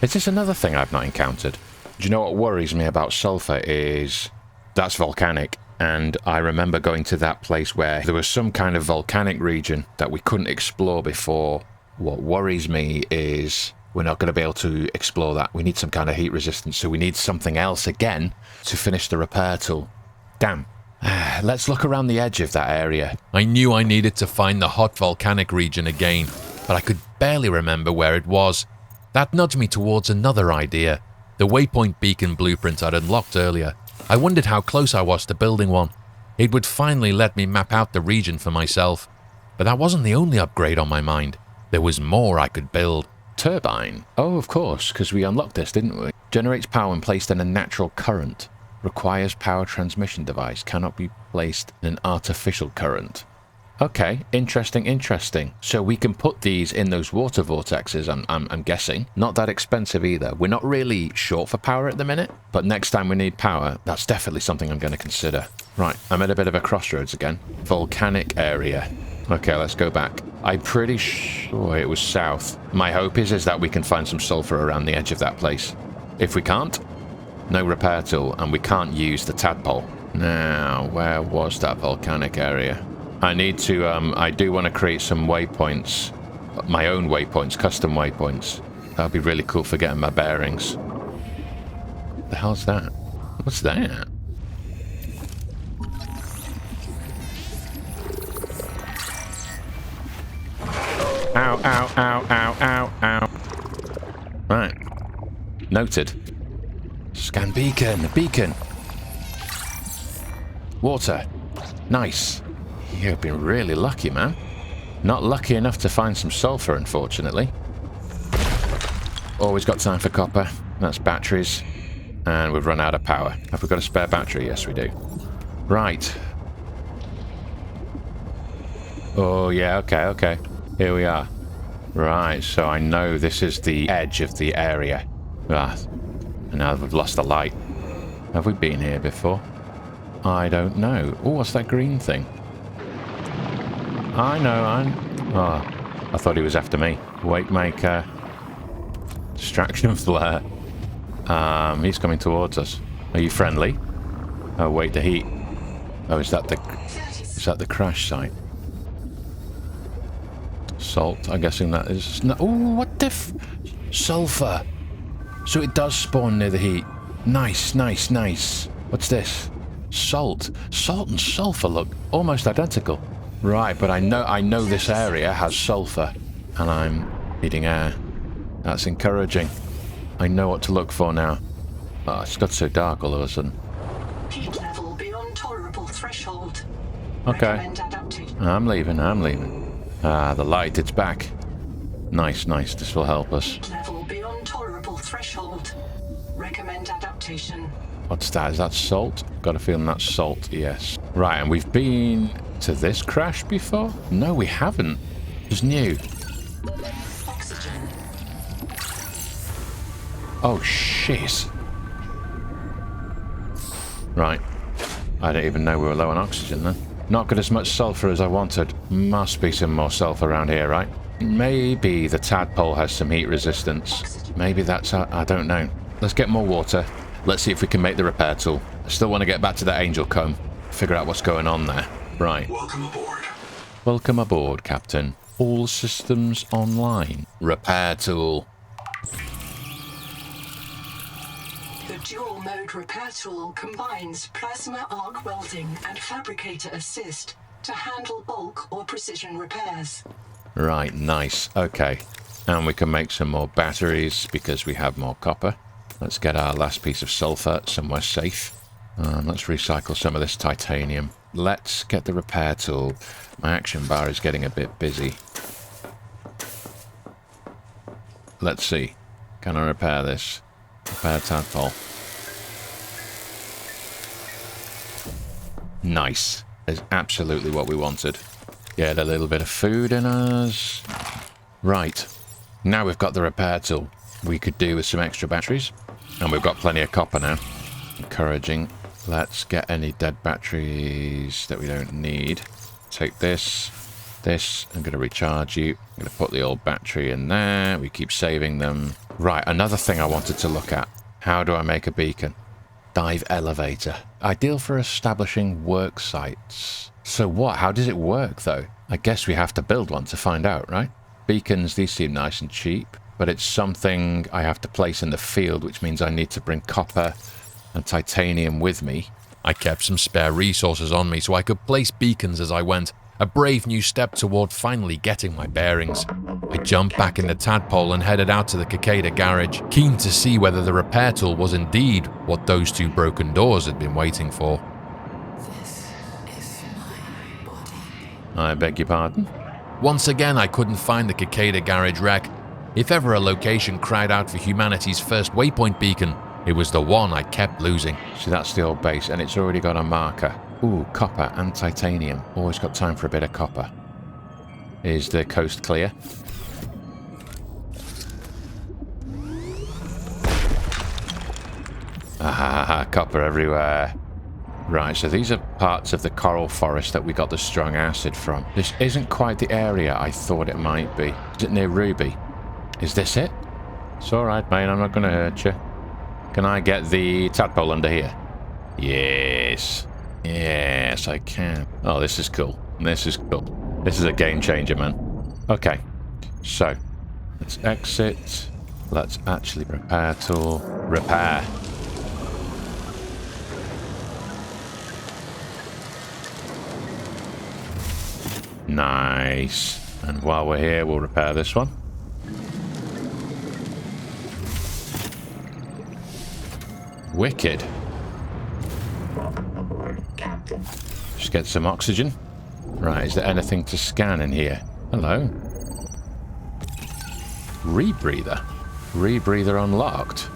Is this another thing I've not encountered? Do you know what worries me about sulfur is that's volcanic, and I remember going to that place where there was some kind of volcanic region that we couldn't explore before. What worries me is we're not going to be able to explore that. We need some kind of heat resistance, so we need something else again to finish the repair tool. Damn. Let's look around the edge of that area. I knew I needed to find the hot volcanic region again, but I could barely remember where it was. That nudged me towards another idea. The waypoint beacon blueprint I'd unlocked earlier. I wondered how close I was to building one. It would finally let me map out the region for myself. But that wasn't the only upgrade on my mind. There was more I could build. Turbine. Oh, of course, because we unlocked this, didn't we? Generates power when placed in a natural current. Requires power transmission device. Cannot be placed in an artificial current. Okay, interesting, interesting. So we can put these in those water vortexes, I'm guessing. Not that expensive either. We're not really short for power at the minute, but next time we need power, that's definitely something I'm going to consider. Right, I'm at a bit of a crossroads again. Volcanic area. Okay, let's go back. I'm pretty sure it was south. My hope is that we can find some sulfur around the edge of that place. If we can't, no repair tool, and we can't use the tadpole. Now, where was that volcanic area? I need to, I do want to create some waypoints. My own waypoints, custom waypoints. That would be really cool for getting my bearings. The hell's that? What's that? Ow, ow, ow, ow, ow, ow. Right. Noted. Scan beacon, beacon. Water. Nice. You've been really lucky, man. Not lucky enough to find some sulfur, unfortunately. Always got time for copper. That's batteries. And we've run out of power. Have we got a spare battery? Yes, we do. Right. Oh, yeah, okay, okay. Here we are. Right, so I know this is the edge of the area. Ah, and now we've lost the light. Have we been here before? I don't know. Oh, what's that green thing? I know, Oh, I thought he was after me. Wake maker. Distraction flare. He's coming towards us. Are you friendly? Oh, wait, the heat. Oh, is that the crash site? Salt, I'm guessing that is... No, oh, what the sulfur. So it does spawn near the heat. Nice, nice, nice. What's this? Salt. Salt and sulfur look almost identical. Right, but I know this area has sulfur. And I'm needing air. That's encouraging. I know what to look for now. Oh, it's got so dark all of a sudden. Heat level beyond tolerable threshold. Okay. Recommend adaptation. I'm leaving. Ah, the light, it's back. Nice, nice. This will help us. Heat level beyond tolerable threshold. Recommend adaptation. What's that? Is that salt? Got a feeling that's salt, yes. Right, and we've been to this crash before? No, we haven't. It's new. Oxygen. Oh, shit. Right. I don't even know we were low on oxygen then. Not got as much sulfur as I wanted. Must be some more sulfur around here, right? Maybe the tadpole has some heat resistance. Maybe that's... I don't know. Let's get more water. Let's see if we can make the repair tool. I still want to get back to the angel comb. Figure out what's going on there. Right. Welcome aboard. Welcome aboard, Captain. All systems online. Repair tool. The dual-mode repair tool combines plasma arc welding and fabricator assist to handle bulk or precision repairs. Right, nice. Okay. And we can make some more batteries because we have more copper. Let's get our last piece of sulfur somewhere safe. Let's recycle some of this titanium. Let's get the repair tool. My action bar is getting a bit busy. Let's see. Can I repair this? Repair tadpole. Nice. Is absolutely what we wanted. Get a little bit of food in us. Right. Now we've got the repair tool. We could do with some extra batteries. And we've got plenty of copper now. Encouraging. Let's get any dead batteries that we don't need. Take this. This. I'm going to recharge you. I'm going to put the old battery in there. We keep saving them. Right. Another thing I wanted to look at. How do I make a beacon? Dive elevator. Ideal for establishing work sites. So what? How does it work, though? I guess we have to build one to find out, right? Beacons, these seem nice and cheap, but it's something I have to place in the field, which means I need to bring copper and titanium with me. I kept some spare resources on me so I could place beacons as I went, a brave new step toward finally getting my bearings. I jumped back in the tadpole and headed out to the Caceda garage, keen to see whether the repair tool was indeed what those two broken doors had been waiting for. This is my body. I beg your pardon? Once again, I couldn't find the Caceda garage wreck. If ever a location cried out for humanity's first waypoint beacon, it was the one I kept losing. See, that's the old base, and it's already got a marker. Ooh, copper and titanium. Always got time for a bit of copper. Is the coast clear? Ah, copper everywhere. Right, so these are parts of the coral forest that we got the strong acid from. This isn't quite the area I thought it might be. Is it near Ruby? Is this it? It's alright, mate, I'm not going to hurt you. Can I get the tadpole under here? Yes. Yes, I can. Oh, this is cool. This is cool. This is a game changer, man. Okay, so let's exit. Let's actually repair tool. Repair. Nice. And while we're here, we'll repair this one. Wicked. Just get some oxygen. Right, is there anything to scan in here? Hello. Rebreather. Rebreather unlocked.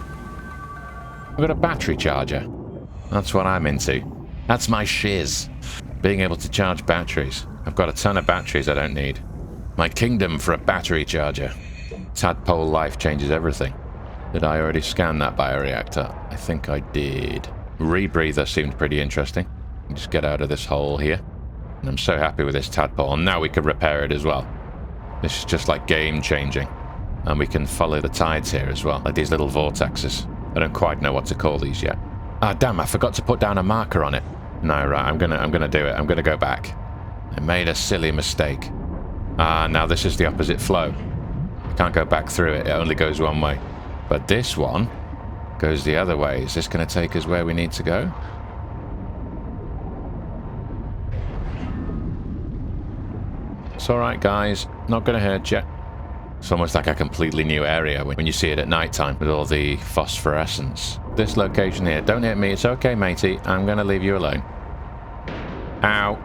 I've got a battery charger. That's what I'm into. That's my shiz. Being able to charge batteries. I've got a ton of batteries I don't need. My kingdom for a battery charger. Tadpole life changes everything. Did I already scan that bioreactor? I think I did. Rebreather seemed pretty interesting. Just get out of this hole here. And I'm so happy with this tadpole. And now we can repair it as well. This is just like game changing. And we can follow the tides here as well. Like these little vortexes. I don't quite know what to call these yet. Ah, damn, I forgot to put down a marker on it. No, right, I'm gonna do it. I'm gonna go back. I made a silly mistake. Ah, now this is the opposite flow. I can't go back through it. It only goes one way. But this one goes the other way. Is this going to take us where we need to go? It's alright, guys. Not going to hurt you. It's almost like a completely new area when you see it at night time with all the phosphorescence. This location here. Don't hit me. It's okay, matey. I'm going to leave you alone. Ow.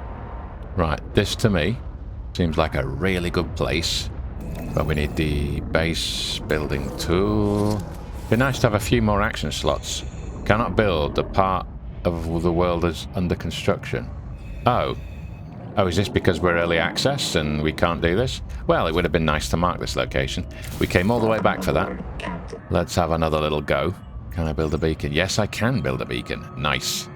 Right, this to me seems like a really good place. But we need the base building tool. Be nice to have a few more action slots. Cannot build. The part of the world is under construction. Oh. Oh, is this because we're early access and we can't do this? Well, it would have been nice to mark this location. We came all the way back for that. Let's have another little go. Can I build a beacon? Yes, I can build a beacon. Nice.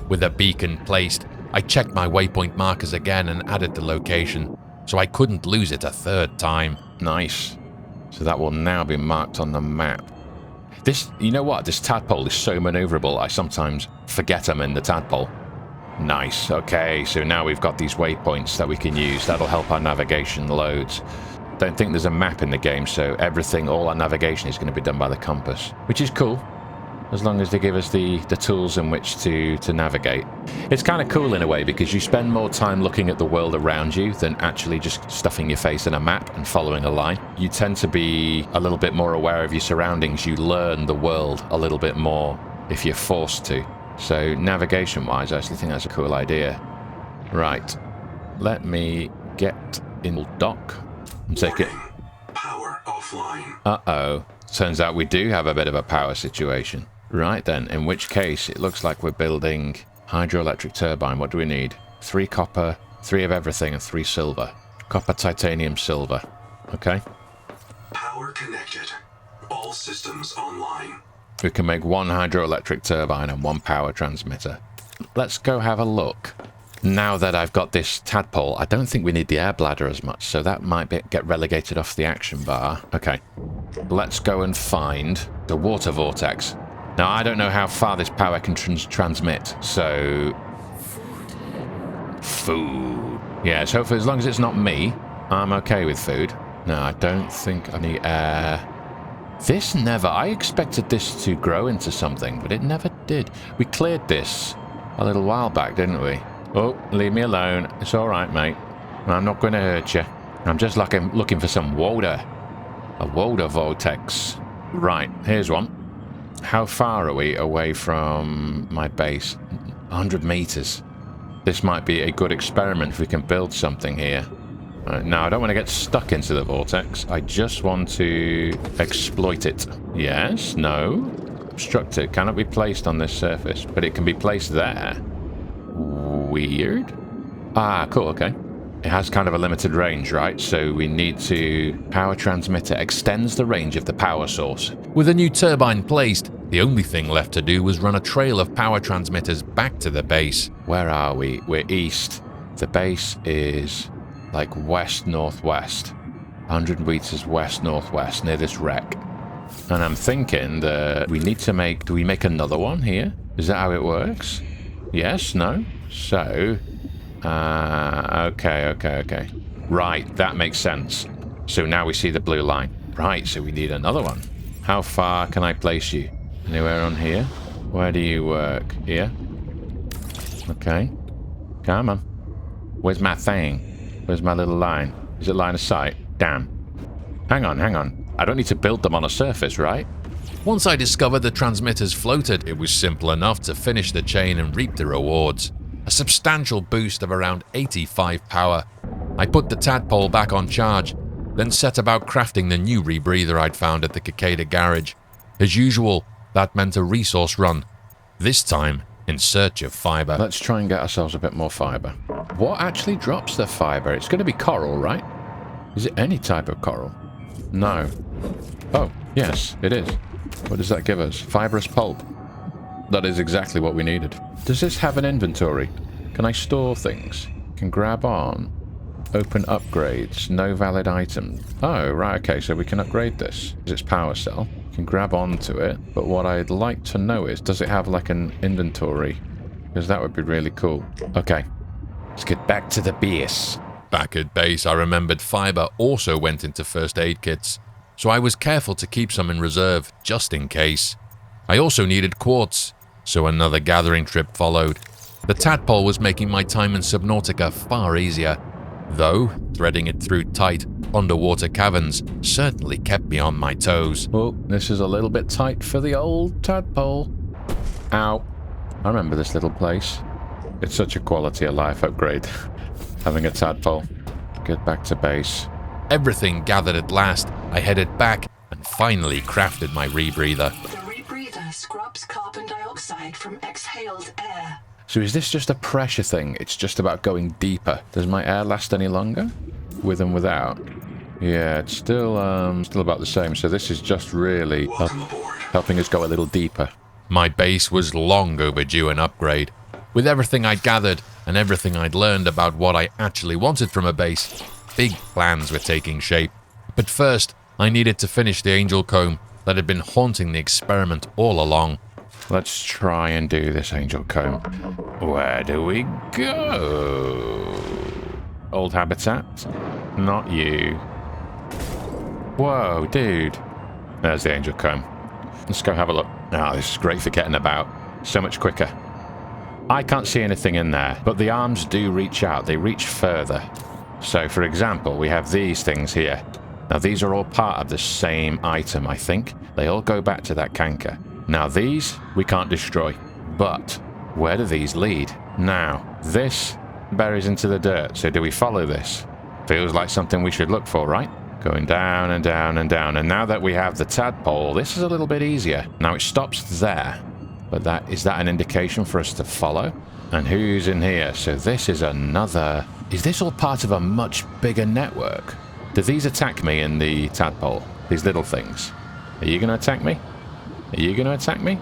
With a beacon placed, I checked my waypoint markers again and added the location, so I couldn't lose it a third time. Nice. So that will now be marked on the map. This, you know what? This tadpole is so maneuverable, I sometimes forget I'm in the tadpole. Nice. Okay, so now we've got these waypoints that we can use. That'll help our navigation loads. Don't think there's a map in the game, so everything, all our navigation is going to be done by the compass, which is cool. as long as they give us the tools in which to navigate. It's kind of cool in a way because you spend more time looking at the world around you than actually just stuffing your face in a map and following a line. You tend to be a little bit more aware of your surroundings. You learn the world a little bit more if you're forced to. So navigation-wise, I actually think that's a cool idea. Right, let me get in the dock and take it. Power offline. Uh-oh. Turns out we do have a bit of a power situation. Right then, in which case it looks like we're building hydroelectric turbine. What do we need? 3 copper, 3 of everything, and 3 silver. Copper, titanium, silver. Okay. Power connected. All systems online. We can make 1 hydroelectric turbine and 1 power transmitter. Let's go have a look. Now that I've got this tadpole, I don't think we need the air bladder as much, so that might get relegated off the action bar. Okay. Let's go and find the water vortex. Now, I don't know how far this power can transmit, so... Food. Yeah, so for as long as it's not me, I'm okay with food. No, I don't think I need air. This never... I expected this to grow into something, but it never did. We cleared this a little while back, didn't we? Oh, leave me alone. It's all right, mate. I'm not going to hurt you. I'm just looking for some water. A water vortex. Right, here's one. How far are we away from my base? 100 meters. This might be a good experiment if we can build something here. Now, I don't want to get stuck into the vortex. I just want to exploit it. Yes, no. Obstruct it. Cannot be placed on this surface, but it can be placed there. Weird. Ah, cool, okay. It has kind of a limited range, right? So we need to... Power transmitter extends the range of the power source. With a new turbine placed, the only thing left to do was run a trail of power transmitters back to the base. Where are we? We're east. The base is like west-northwest. 100 meters west-northwest near this wreck. And I'm thinking that we need to make... Do we make another one here? Is that how it works? Yes? No? So... okay. Right, that makes sense. So now we see the blue line. Right, so we need another one. How far can I place you? Anywhere on here? Where do you work? Here? Okay. Come on. Where's my thing? Where's my little line? Is it line of sight? Damn. Hang on. I don't need to build them on a surface, right? Once I discovered the transmitters floated, it was simple enough to finish the chain and reap the rewards. A substantial boost of around 85 power. I put the tadpole back on charge, then set about crafting the new rebreather I'd found at the Caceda garage. As usual, that meant a resource run, this time in search of fiber. Let's try and get ourselves a bit more fiber. What actually drops the fiber? It's going to be coral, right? Is it any type of coral? No. Oh, yes, it is. What does that give us? Fibrous pulp. That is exactly what we needed. Does this have an inventory? Can I store things? Can grab on. Open upgrades. No valid item. Oh, right, okay, so we can upgrade this. It's power cell. Can grab onto it. But what I'd like to know is, does it have like an inventory? Because that would be really cool. Okay, let's get back to the base. Back at base, I remembered fiber also went into first aid kits, so I was careful to keep some in reserve, just in case. I also needed quartz, so another gathering trip followed. The tadpole was making my time in Subnautica far easier, though threading it through tight, underwater caverns certainly kept me on my toes. Oh, this is a little bit tight for the old tadpole. Ow. I remember this little place. It's such a quality of life upgrade, having a tadpole. Get back to base. Everything gathered at last, I headed back and finally crafted my rebreather. The rebreather scrubs carbon dioxide from exhaled air. So is this just a pressure thing? It's just about going deeper. Does my air last any longer? With and without? Yeah, it's still about the same. So this is just really helping us go a little deeper. My base was long overdue an upgrade. With everything I'd gathered and everything I'd learned about what I actually wanted from a base, big plans were taking shape. But first, I needed to finish the angel comb that had been haunting the experiment all along. Let's try and do this angel comb. Where do we go? Old habitat? Not you. Whoa, dude. There's the angel comb. Let's go have a look. Oh, this is great for getting about. So much quicker. I can't see anything in there, but the arms do reach out. They reach further. So, for example, we have these things here. Now, these are all part of the same item, I think. They all go back to that canker. Now, these we can't destroy. But where do these lead? Now, this buries into the dirt. So do we follow this? Feels like something we should look for, right? Going down and down and down. And now that we have the tadpole, this is a little bit easier. Now, it stops there. But is that an indication for us to follow? And who's in here? So this is another... Is this all part of a much bigger network? Do these attack me in the tadpole? These little things? Are you going to attack me? Are you going to attack me?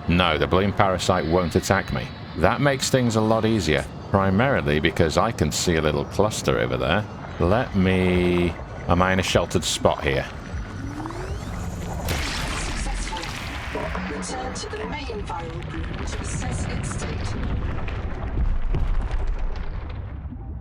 No, the bloom parasite won't attack me. That makes things a lot easier. Primarily because I can see a little cluster over there. Let me... Am I in a sheltered spot here? Successful. Return to the main viral room to assess its state.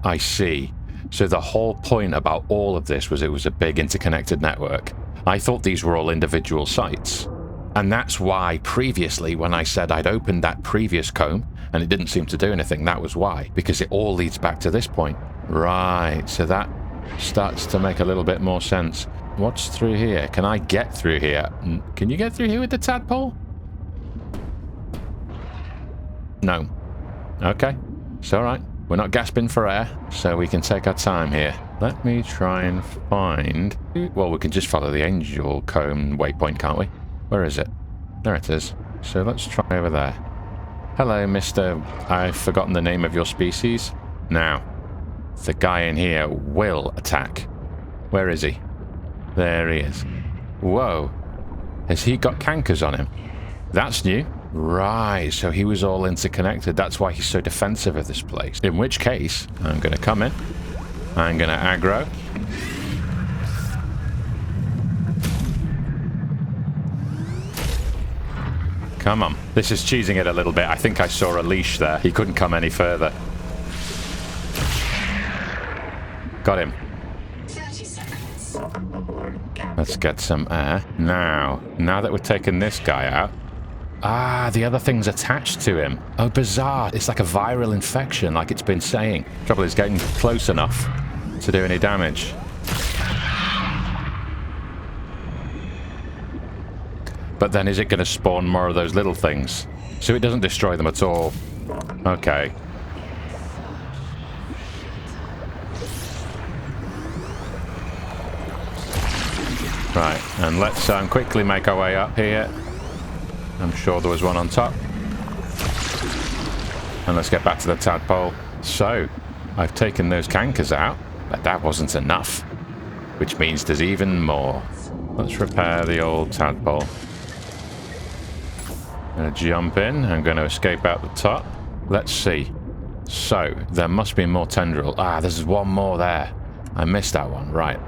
I see. So the whole point about all of this was it was a big interconnected network. I thought these were all individual sites. And that's why previously when I said I'd opened that previous comb and it didn't seem to do anything, that was why. Because it all leads back to this point. Right, so that starts to make a little bit more sense. What's through here? Can I get through here? Can you get through here with the tadpole? No. Okay, it's alright. We're not gasping for air, so we can take our time here. Let me try and find... Well, we can just follow the angel comb waypoint, can't we? Where is it? There it is. So let's try over there. Hello, Mr... I've forgotten the name of your species. Now, the guy in here will attack. Where is he? There he is. Whoa. Has he got cankers on him? That's new. Right, so he was all interconnected. That's why he's so defensive of this place. In which case, I'm going to come in. I'm going to aggro. Come on. This is cheesing it a little bit. I think I saw a leash there. He couldn't come any further. Got him. 30 seconds. Let's get some air. Now that we've taken this guy out... Ah, the other thing's attached to him. Oh, bizarre. It's like a viral infection, like it's been saying. Trouble is getting close enough to do any damage. But then is it going to spawn more of those little things? So it doesn't destroy them at all. Okay. Right, and let's quickly make our way up here. I'm sure there was one on top. And let's get back to the tadpole. So, I've taken those cankers out, but that wasn't enough. Which means there's even more. Let's repair the old tadpole. I'm going to jump in. I'm going to escape out the top. Let's see. So, there must be more tendril. Ah, there's one more there. I missed that one. Right.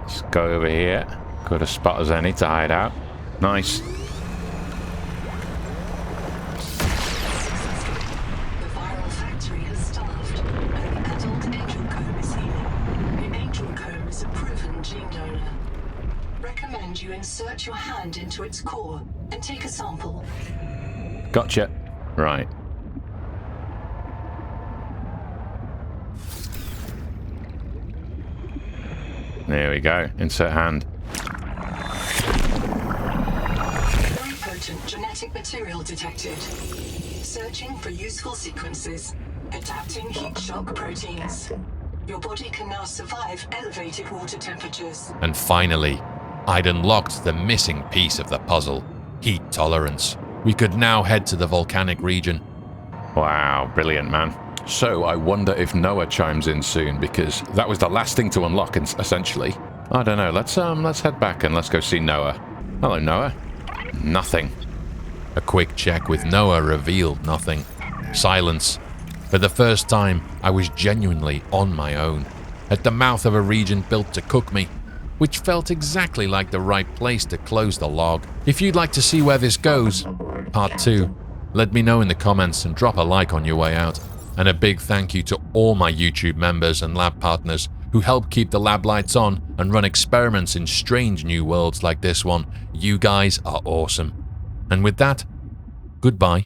Let's go over here. Good a spot as any to hide out. Nice. You insert your hand into its core and take a sample. Gotcha. Right. There we go. Insert hand. Very potent genetic material detected. Searching for useful sequences. Adapting heat shock proteins. Your body can now survive elevated water temperatures. And finally, I'd unlocked the missing piece of the puzzle, heat tolerance. We could now head to the volcanic region. Wow, brilliant, man. So I wonder if Noah chimes in soon, because that was the last thing to unlock, essentially. I don't know, let's head back and let's go see Noah. Hello, Noah. Nothing. A quick check with Noah revealed nothing. Silence. For the first time, I was genuinely on my own, at the mouth of a region built to cook me, which felt exactly like the right place to close the log. If you'd like to see where this goes, part 2, let me know in the comments and drop a like on your way out. And a big thank you to all my YouTube members and lab partners who help keep the lab lights on and run experiments in strange new worlds like this one. You guys are awesome. And with that, goodbye.